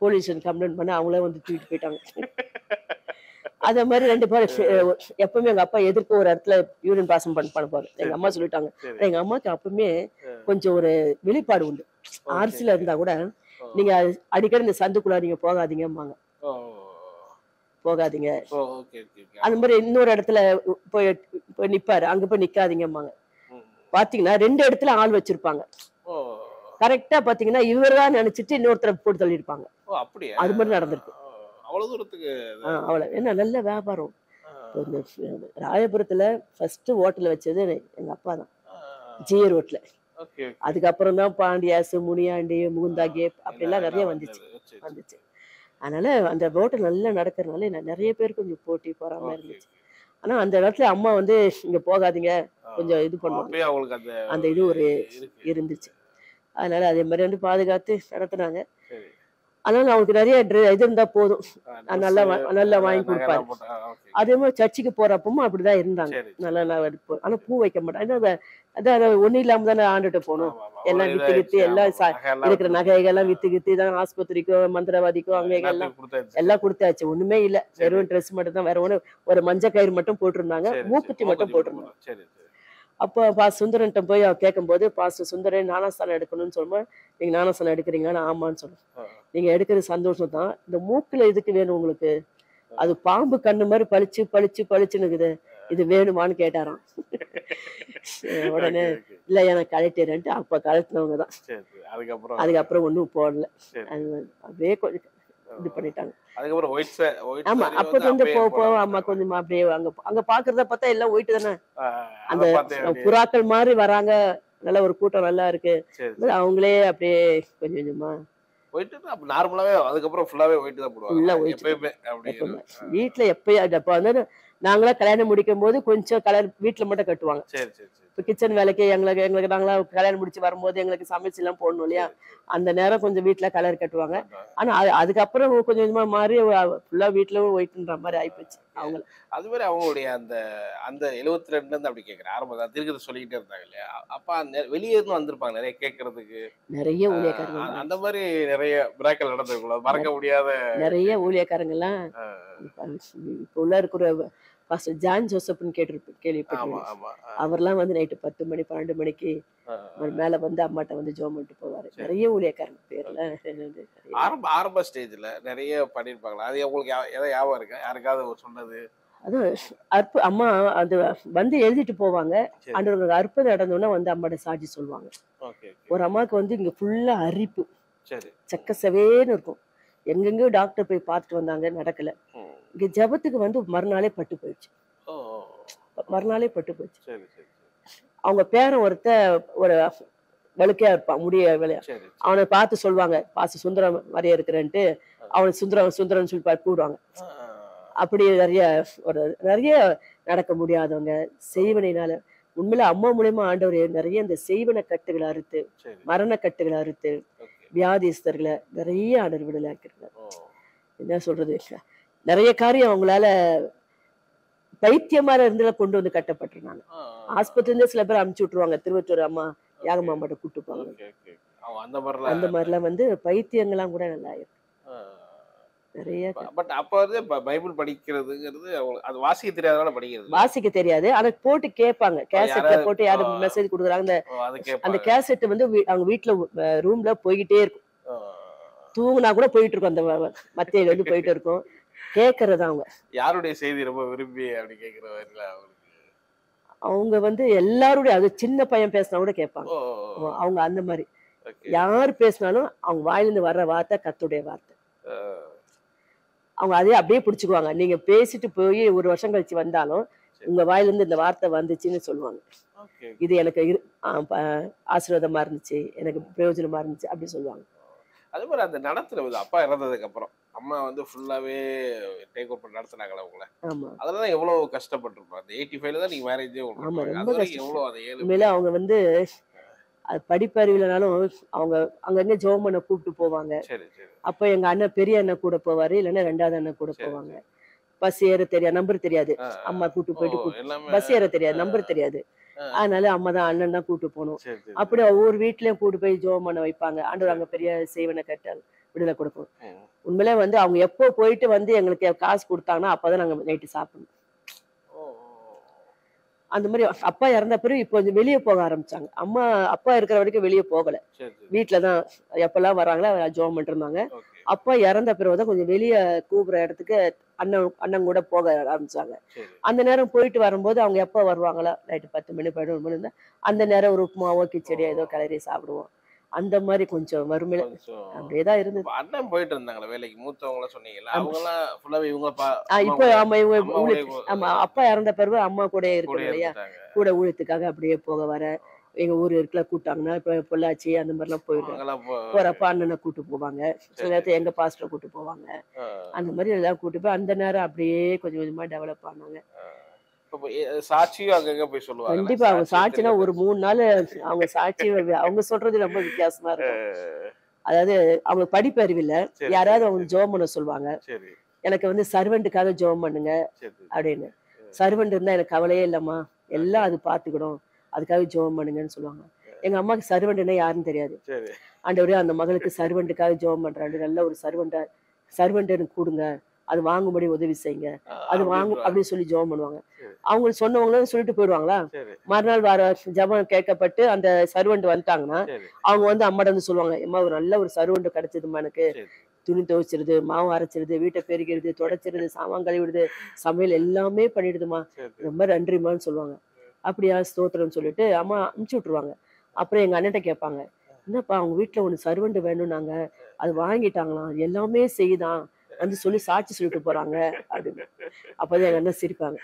போலீஸ் கம்ப்ளைண்ட் பண்ண அவங்களே வந்து தூக்கிட்டு போயிட்டாங்க. அதே மாதிரி 2 பேரும் எப்பவுமே எங்க அப்பா எதிர்க்க ஒரு இடத்துல யூரின் பாசம் பண்ணுவாரு. எங்க அம்மா சொல்லிட்டாங்க. எங்க அம்மாக்கு அப்பவுமே கொஞ்சம் ஒரு வெளிப்பாடு உண்டு. அரசியல இருந்தா கூட நீங்க அடிக்கடி இந்த சந்துக்குள்ள நீங்க போகாதீங்கம்பாங்க. போகாதீங்க. அந்த மாதிரி இன்னொரு இடத்துல போய் நிப்பாரு, அங்க போய் நிக்காதீங்கம்பாங்க. பாத்தீங்கன்னா 2 இடத்துல ஆள் வச்சிருப்பாங்க. கரெக்டா பாத்தீங்கன்னா இவர்தான் நினைச்சிட்டு இன்னொருத்தரை போட்டு தள்ளிருப்பாங்க. அது மாதிரி நடந்திருக்கு. அவ்வளவு என்ன நல்ல வியாபாரம். ராயபுரத்துல ஃபர்ஸ்ட் ஹோட்டல் வச்சது எங்க அப்பா தான், ஜிஏ ரோட்ல. அதுக்கப்புறம் தான் பாண்டியாசு, முனியாண்டி, முகுந்தா கேப் அப்படிலாம் நிறைய வந்துச்சு. அதனால அந்த ஹோட்டல் நல்லா நடக்கிறதுனால நிறைய பேர் கொஞ்சம் போட்டி போறாம இருந்துச்சு. ஆனா அந்த இடத்துல அம்மா வந்து இங்க போகாதீங்க கொஞ்சம் இது பண்ணுவாங்க, அந்த இது ஒரு இருந்துச்சு. அதனால அதே மாதிரி வந்து பாதுகாத்து நடத்துனாங்க. அதனால அவங்களுக்கு நிறைய இது இருந்தா போதும், நல்லா வாங்கி கொடுப்பாரு. அதே மாதிரி சர்ச்சுக்கு போறப்பவும் அப்படிதான் இருந்தாங்க. நல்லா ஆனா பூ வைக்க மாட்டாங்க. அதான் ஒண்ணு இல்லாம தானே ஆண்டுட்டு போகணும். எல்லாம் வித்து எல்லாம் இருக்கிற நகைகள்லாம் வித்து தான் ஆஸ்பத்திரிக்கோ மந்திரவாதிக்கோ அங்க எல்லாம் கொடுத்தாச்சு. ஒண்ணுமே இல்ல, வெறும் ட்ரெஸ் மட்டும் தான். வேற ஒண்ணு ஒரு மஞ்சள் கயிறு மட்டும் போட்டிருந்தாங்க, மூக்குத்தி மட்டும் போட்டிருந்தாங்க. அப்போ சுந்தரன்ட்ட போய் கேட்கும் போது, பாஸ்டர் சுந்தரன் ஞானஸ்தானம் எடுக்கணும்னு சொல்லும்போது, நீங்க ஞானஸ்தானம் எடுக்கிறீங்கன்னு ஆமான்னு சொல்லுங்க. நீங்க எடுக்கிறது சந்தோஷம் தான், இந்த மூக்குல எதுக்கு வேணும் உங்களுக்கு? அது பாம்பு கண்ணு மாதிரி பளிச்சுன்னு இருக்குது, இது வேணுமான்னு கேட்டாராம். உடனே இல்ல எனக்கு கழட்டிடுறேன்ட்டு அப்ப கழட்டினவங்க தான். அதுக்கப்புறம் ஒன்னும் போடல. அப்படியே கொஞ்சம் இது பண்ணிட்டாங்க. ஆமா, அப்ப வந்து அம்மா கொஞ்சம் அப்படியே அங்க பாக்குறத பார்த்தா எல்லாம் ஒயிட் தானே, அந்த புறாக்கள் மாதிரி வராங்க. நல்ல ஒரு கூட்டம் நல்லா இருக்கு. அவங்களே அப்படியே கொஞ்சம் கொஞ்சமா வீட்டுல எப்பயும் நாங்களா கல்யாணம் முடிக்கும் போது கொஞ்சம் கலர் வீட்டுல மட்டும் கட்டுவாங்க. இப்ப கிச்சன் வேலைக்கு எங்களுக்கு நாங்களா கல்யாணம் முடிச்சு வரும்போது எங்களுக்கு சமைச்சு எல்லாம் போடணும் இல்லையா, அந்த நேரம் கொஞ்சம் வீட்டுல கலர் கட்டுவாங்க. ஆனா அதுக்கப்புறம் கொஞ்சம் கொஞ்சமா மாறி ஃபுல்லா வீட்டுல ஒயிட்ன்ற மாதிரி ஆயிப்போச்சு அவங்க. அது மாதிரி அவங்களுடைய அந்த அந்த 72ல இருந்து அப்படி கேட்கிறேன் ஆரம்பம் திருக்கிறது சொல்லிக்கிட்டே இருந்தாங்க இல்லையா, அப்பா வெளியே இருந்து வந்திருப்பாங்க நிறைய கேட்கறதுக்கு, நிறைய ஊழியக்காரங்க. அந்த மாதிரி நிறைய மிராக்கிள் நடந்திருக்கும், மறக்க முடியாத நிறைய ஊழியக்காரங்க எல்லாம். இப்ப உள்ள இருக்கிற பாஸ்டர் ஜான் ஜோசப்னு கேள்விப்பட்டிருக்கீங்க. அவர்லாம் வந்து நைட்டு 10 மணி 12 மணிக்கு மேல வந்து அம்மாட்ட வந்து ஜெபம் பண்ணிட்டு போவாரு. நிறைய ஊழியக்காரங்க பேர்ல ஆரம்ப ஸ்டேஜ்ல நிறைய பண்ணிருப்பாங்களா? அது உங்களுக்கு ஏதாவது ஞாபகம் இருக்கா? யாருக்காவது சொன்னது? அது அம்மா அது வந்து எழுதிட்டு போவாங்க. அந்த அற்புதம் நடந்தோன்னா வந்து அம்மாட்ட சாட்சி சொல்லுவாங்க. ஒரு அம்மாவுக்கு வந்து இங்க ஃபுல்லா அரிப்பு, செக்க செவேன்னு இருக்கும். எங்கெங்கயோ டாக்டர் போய் பார்த்துட்டு வந்தாங்க, நடக்கல. இங்க ஜபத்துக்கு வந்து மறுநாளே பட்டு போயிடுச்சு. அவங்க பேரன் ஒரு வழுக்கையா இருப்பான், முடிய வேலையா. அவனை பார்த்து சொல்லுவாங்க, பாச சுந்தரம் மாதிரியே இருக்கிறேன்ட்டு அவனை சுந்தரன் சொல்லி கூடுவாங்க. அப்படி நிறைய நடக்க முடியாதவங்க செய்வனையினால உண்மையில அம்மா மூலியமா ஆண்டவர் நிறைய இந்த செய்வன கட்டுகளை அறுத்து, மரண கட்டுகளை அறுத்து, வியாதிஸ்தர்களை நிறைய ஆண்டவர் விடுதலை ஆக்கிருக்காரு. என்ன சொல்றது, நிறைய காரியம் அவங்களால பைத்தியமா இருந்து கொண்டு வந்து கட்டப்பட்டிருந்தாங்க. ஆஸ்பத்திரி இருந்து சில பேர் அனுப்பிச்சு விட்டுருவாங்க, திருவற்றூர் அம்மா யாகமாமாட்ட கூட்டு போவாங்க. அந்த மாதிரிலாம் வந்து பைத்தியங்கள்லாம் கூட நல்லா இருக்கு நிறைய. பட் அப்ப வந்து பைபிள் படிக்கிறதுங்கிறது அது வாசிக்க தெரியாதனால படிக்கிறது, வாசிக்க தெரியாது. ஆனா போட்டு கேட்பாங்க, கேசட்ல போட்டு யாரு மெசேஜ் கொடுக்குறாங்க, அந்த கேசட் வந்து அவங்க வீட்டுல ரூம்ல போய்கிட்டே இருக்கும். தூங்குனா கூட போயிட்டு இருக்கும், அந்த மத்தியில வந்து போயிட்டு இருக்கும். கேட்கறது அவங்க. யாருடைய செய்தி ரொம்ப விரும்பி அப்படி கேட்கிற வரையில அவங்களுக்கு? அவங்க வந்து எல்லாருடைய, அது சின்ன பையன் பேசினா கூட கேட்பாங்க. ஓ! அவங்க அந்த மாதிரி ஓகே. யார் பேசினாலும் அவங்க வாயிலிருந்து வர்ற வார்த்தை கர்த்தருடைய வார்த்தை. ஆ. அவங்க அதே அப்படியே பிடிச்சுக்குவாங்க. நீங்க பேசிட்டு போய் 1 வருஷம் கழிச்சு வந்தாலும் சரி. உங்க வாயிலிருந்து இந்த வார்த்தை வந்துச்சுன்னு சொல்லுவாங்க. ஓகே. இது எனக்கு ஆசீர்வாதமா இருந்துச்சு, எனக்கு பிரயோஜனமா இருந்துச்சு அப்படி சொல்லுவாங்க. அதே மாதிரி அந்த நடத்துற விதம், அப்பா இறந்ததுக்கு அப்புறம் அம்மா வந்து ஃபுல்லாவே டேக் ஓவர் பண்ணி நடத்துனாங்களா உங்களை? ஆமா அதெல்லாம் எவ்வளவு கஷ்டப்பட்டிருப்பாங்க. அந்த 85ல தான் நீங்க மேரேஜே ஆமா உங்களுக்கு. ரொம்ப அது வரைக்கும் கஷ்டம். எவ்வளவு அதை 7 உண்மையில அவங்க வந்து அது படிப்பறிவில்லைனாலும் அவங்க அங்கங்க ஜெபம் பண்ண கூப்பிட்டு போவாங்க. சரி சரி அப்ப எங்க அண்ணன், பெரிய அண்ணன் கூட போவாரு, இல்லைன்னா 2வது அண்ணன் கூட சரி போவாங்க. சரி. பஸ் ஏற தெரியாது, நம்பர் தெரியாது. ஆ, ஆ. அம்மா கூட்டு ஓ, போயிட்டு எல்லாமே. பஸ் ஏற தெரியாது, ஆ, நம்பர் தெரியாது. ஆ. அதனால அம்மா தான், அண்ணன் தான் கூட்டு போகணும். சரி சரி அப்படி ஒவ்வொரு வீட்லயும் கூட்டு போய் ஜெபம் பண்ண வைப்பாங்க. ஆண்டவர் அங்க பெரிய செய்வனை கட்டால் விடுதலை கொடுக்கும். ம். உண்மையிலே வந்து அவங்க எப்போ போயிட்டு வந்து எங்களுக்கு காசு கொடுத்தாங்கன்னா அப்பதான் நாங்க நைட்டு சாப்பிடணும். ஓ, அந்த மாதிரி அப்பா இறந்த பிறகு இப்போ கொஞ்சம் வெளியே போக ஆரம்பிச்சாங்க. அப்பா இருக்கிற வரைக்கும் வெளியே போகல, சரி சரி. வீட்டுலதான் எப்பெல்லாம் வராங்களோ ஜெபம் பண்ணிட்டு இருந்தாங்க. ஓகே. அப்பா இறந்த பிறகுதான் கொஞ்சம் வெளியே கூப்பிடுற இடத்துக்கு அண்ணன் கூட போக ஆரம்பிச்சாங்க. சரி. அந்த நேரம் போயிட்டு வரும்போது அவங்க எப்ப வருவாங்களோ, நைட்டு 10 மணி 11 மணி இருந்தா அந்த நேரம் ஒரு உப்புமாவோ கிச்சடியோ ஏதோ கிளறி சாப்பிடுவோம். அந்த மாதிரி கொஞ்சம் வறுமையில கொஞ்சம் அப்படியேதான் இருந்தது. இப்ப அண்ணன் போயிட்டு இருந்தாங்களா வேலைக்கு? மூத்தவங்கள சொன்னீங்கல்ல, ஆமா. அவங்க எல்லாம் ஃபுல்லாவே இவங்க இப்போ கூட ஆமா இவங்க அம்மா ஆமா அப்பா இறந்த பிறகு அம்மா கூட கூட இருக்கணும் இல்லையா, இருந்துட்டாங்க. கூட ஊழியத்துக்காக அப்படியே போக வர. எங்க ஊர் இருக்குல்ல, கூட்டாங்கன்னா இப்ப பொள்ளாச்சி அந்த மாதிரிலாம் போயிடுறோம். அங்கெல்லாம் போறப்ப அண்ணனை கூட்டு போவாங்க, சில சரி நேரத்துல எங்க பாஸ்டரை கூட்டு போவாங்க. ஆ, அந்த மாதிரி எல்லாம் கூட்டு போய் அந்த நேரம் அப்படியே கொஞ்சம் கொஞ்சமா டெவலப் ஆனாங்க. ஆ. இப்ப சாட்சியும் அங்கங்க போய் சொல்லுவாங்க. கண்டிப்பா அவங்க சாட்சினா ஒரு 3 நாள் அவங்க சாட்சி அவங்க சொல்றது ரொம்ப வித்தியாசமா இருக்கும். அதாவது அவங்க படிப்பறிவு இல்ல, சரி யாராவது சரி அவங்க சரி ஜெபம் பண்ண சொல்லுவாங்க. சரி எனக்கு வந்து சர்வெண்ட்டுக்காக ஜெபம் பண்ணுங்க சரி அப்படின்னு. சர்வெண்ட் இருந்தா எனக்கு கவலையே இல்லம்மா, எல்லாம் அது பாத்துக்கிடும், அதுக்காக ஜெபம் பண்ணுங்கன்னு சொல்லுவாங்க. எங்க அம்மாக்கு சர்வெண்ட்னா யாருன்னு தெரியாது. சரி. ஆண்டவரே அந்த மகளுக்கு சர்வெண்ட்டுக்காக ஜெபம் பண்றாண்டு, நல்ல ஒரு சர்வெண்ட் எனக்கு கொடுங்க, அது வாங்கும்படி உதவி செய்யுங்க, அது வாங்கும் அப்படின்னு சொல்லி ஜெபம் பண்ணுவாங்க. சரி அவங்க சொன்னவங்களும் சொல்லிட்டு போயிடுவாங்களா. சரி மறுநாள் வர ஜெபம் கேட்கப்பட்டு அந்த சர்வெண்ட் வந்துட்டாங்கன்னா சரி அவங்க வந்து அம்மாட்ட வந்து சொல்லுவாங்க, அம்மா ஒரு நல்ல ஒரு சர்வெண்ட் கிடைச்சதும்மா எனக்கு, சரி துணி துவைச்சிருது, மாவு அரைச்சிருது, வீட்டை பெருக்கிறது, துடைச்சிருது, சாமான் கழுவிடுது, சமையல் எல்லாமே பண்ணிடுதுமா, சரி ரொம்ப நன்றிம்மான்னு சொல்லுவாங்க. அப்படியா ஸ்தோத்திரம்னு சொல்லிட்டு அம்மா அனுப்பிச்சு விட்டுருவாங்க. அப்புறம் எங்க அண்ணன்ட்ட கேட்பாங்க, என்னப்பா அவங்க வீட்டுல ஒண்ணு சர்வெண்ட் வேணும்னாங்க, அது வாங்கிட்டாங்களாம், எல்லாமே செய்யுதான் வந்து சொல்லி சாட்சி சொல்லிட்டு போறாங்க அப்படின்னு. அப்பதான் எங்க அண்ணன் சிரிப்பாங்க,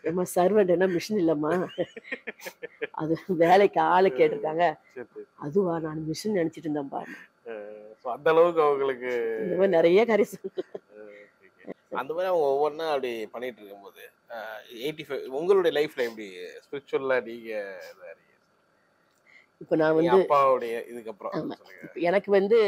ஏம்மா சர்வெண்ட் என்ன மிஷின் இல்லம்மா, அது வேலைக்கு ஆளு கேட்டிருக்காங்க. சரி. அதுவா, நான் மிஷின் நினைச்சிட்டு இருந்தேன்பா. அந்த அளவுக்கு அவங்களுக்கு இந்த மாதிரி நிறைய கரை அந்த மாதிரி அவங்க ஒவ்வொன்றா அப்படி பண்ணிட்டு இருக்கும்போது 85 உங்களுடைய லைஃப்ல எப்படி ஸ்பிரிச்சுவலா நீங்க இதா இருக்கீங்க? இப்ப நான் நீங்க வந்து அப்பாவுடைய இதுக்கப்புறம் ஆமா சொல்லுங்க. இப்ப எனக்கு வந்து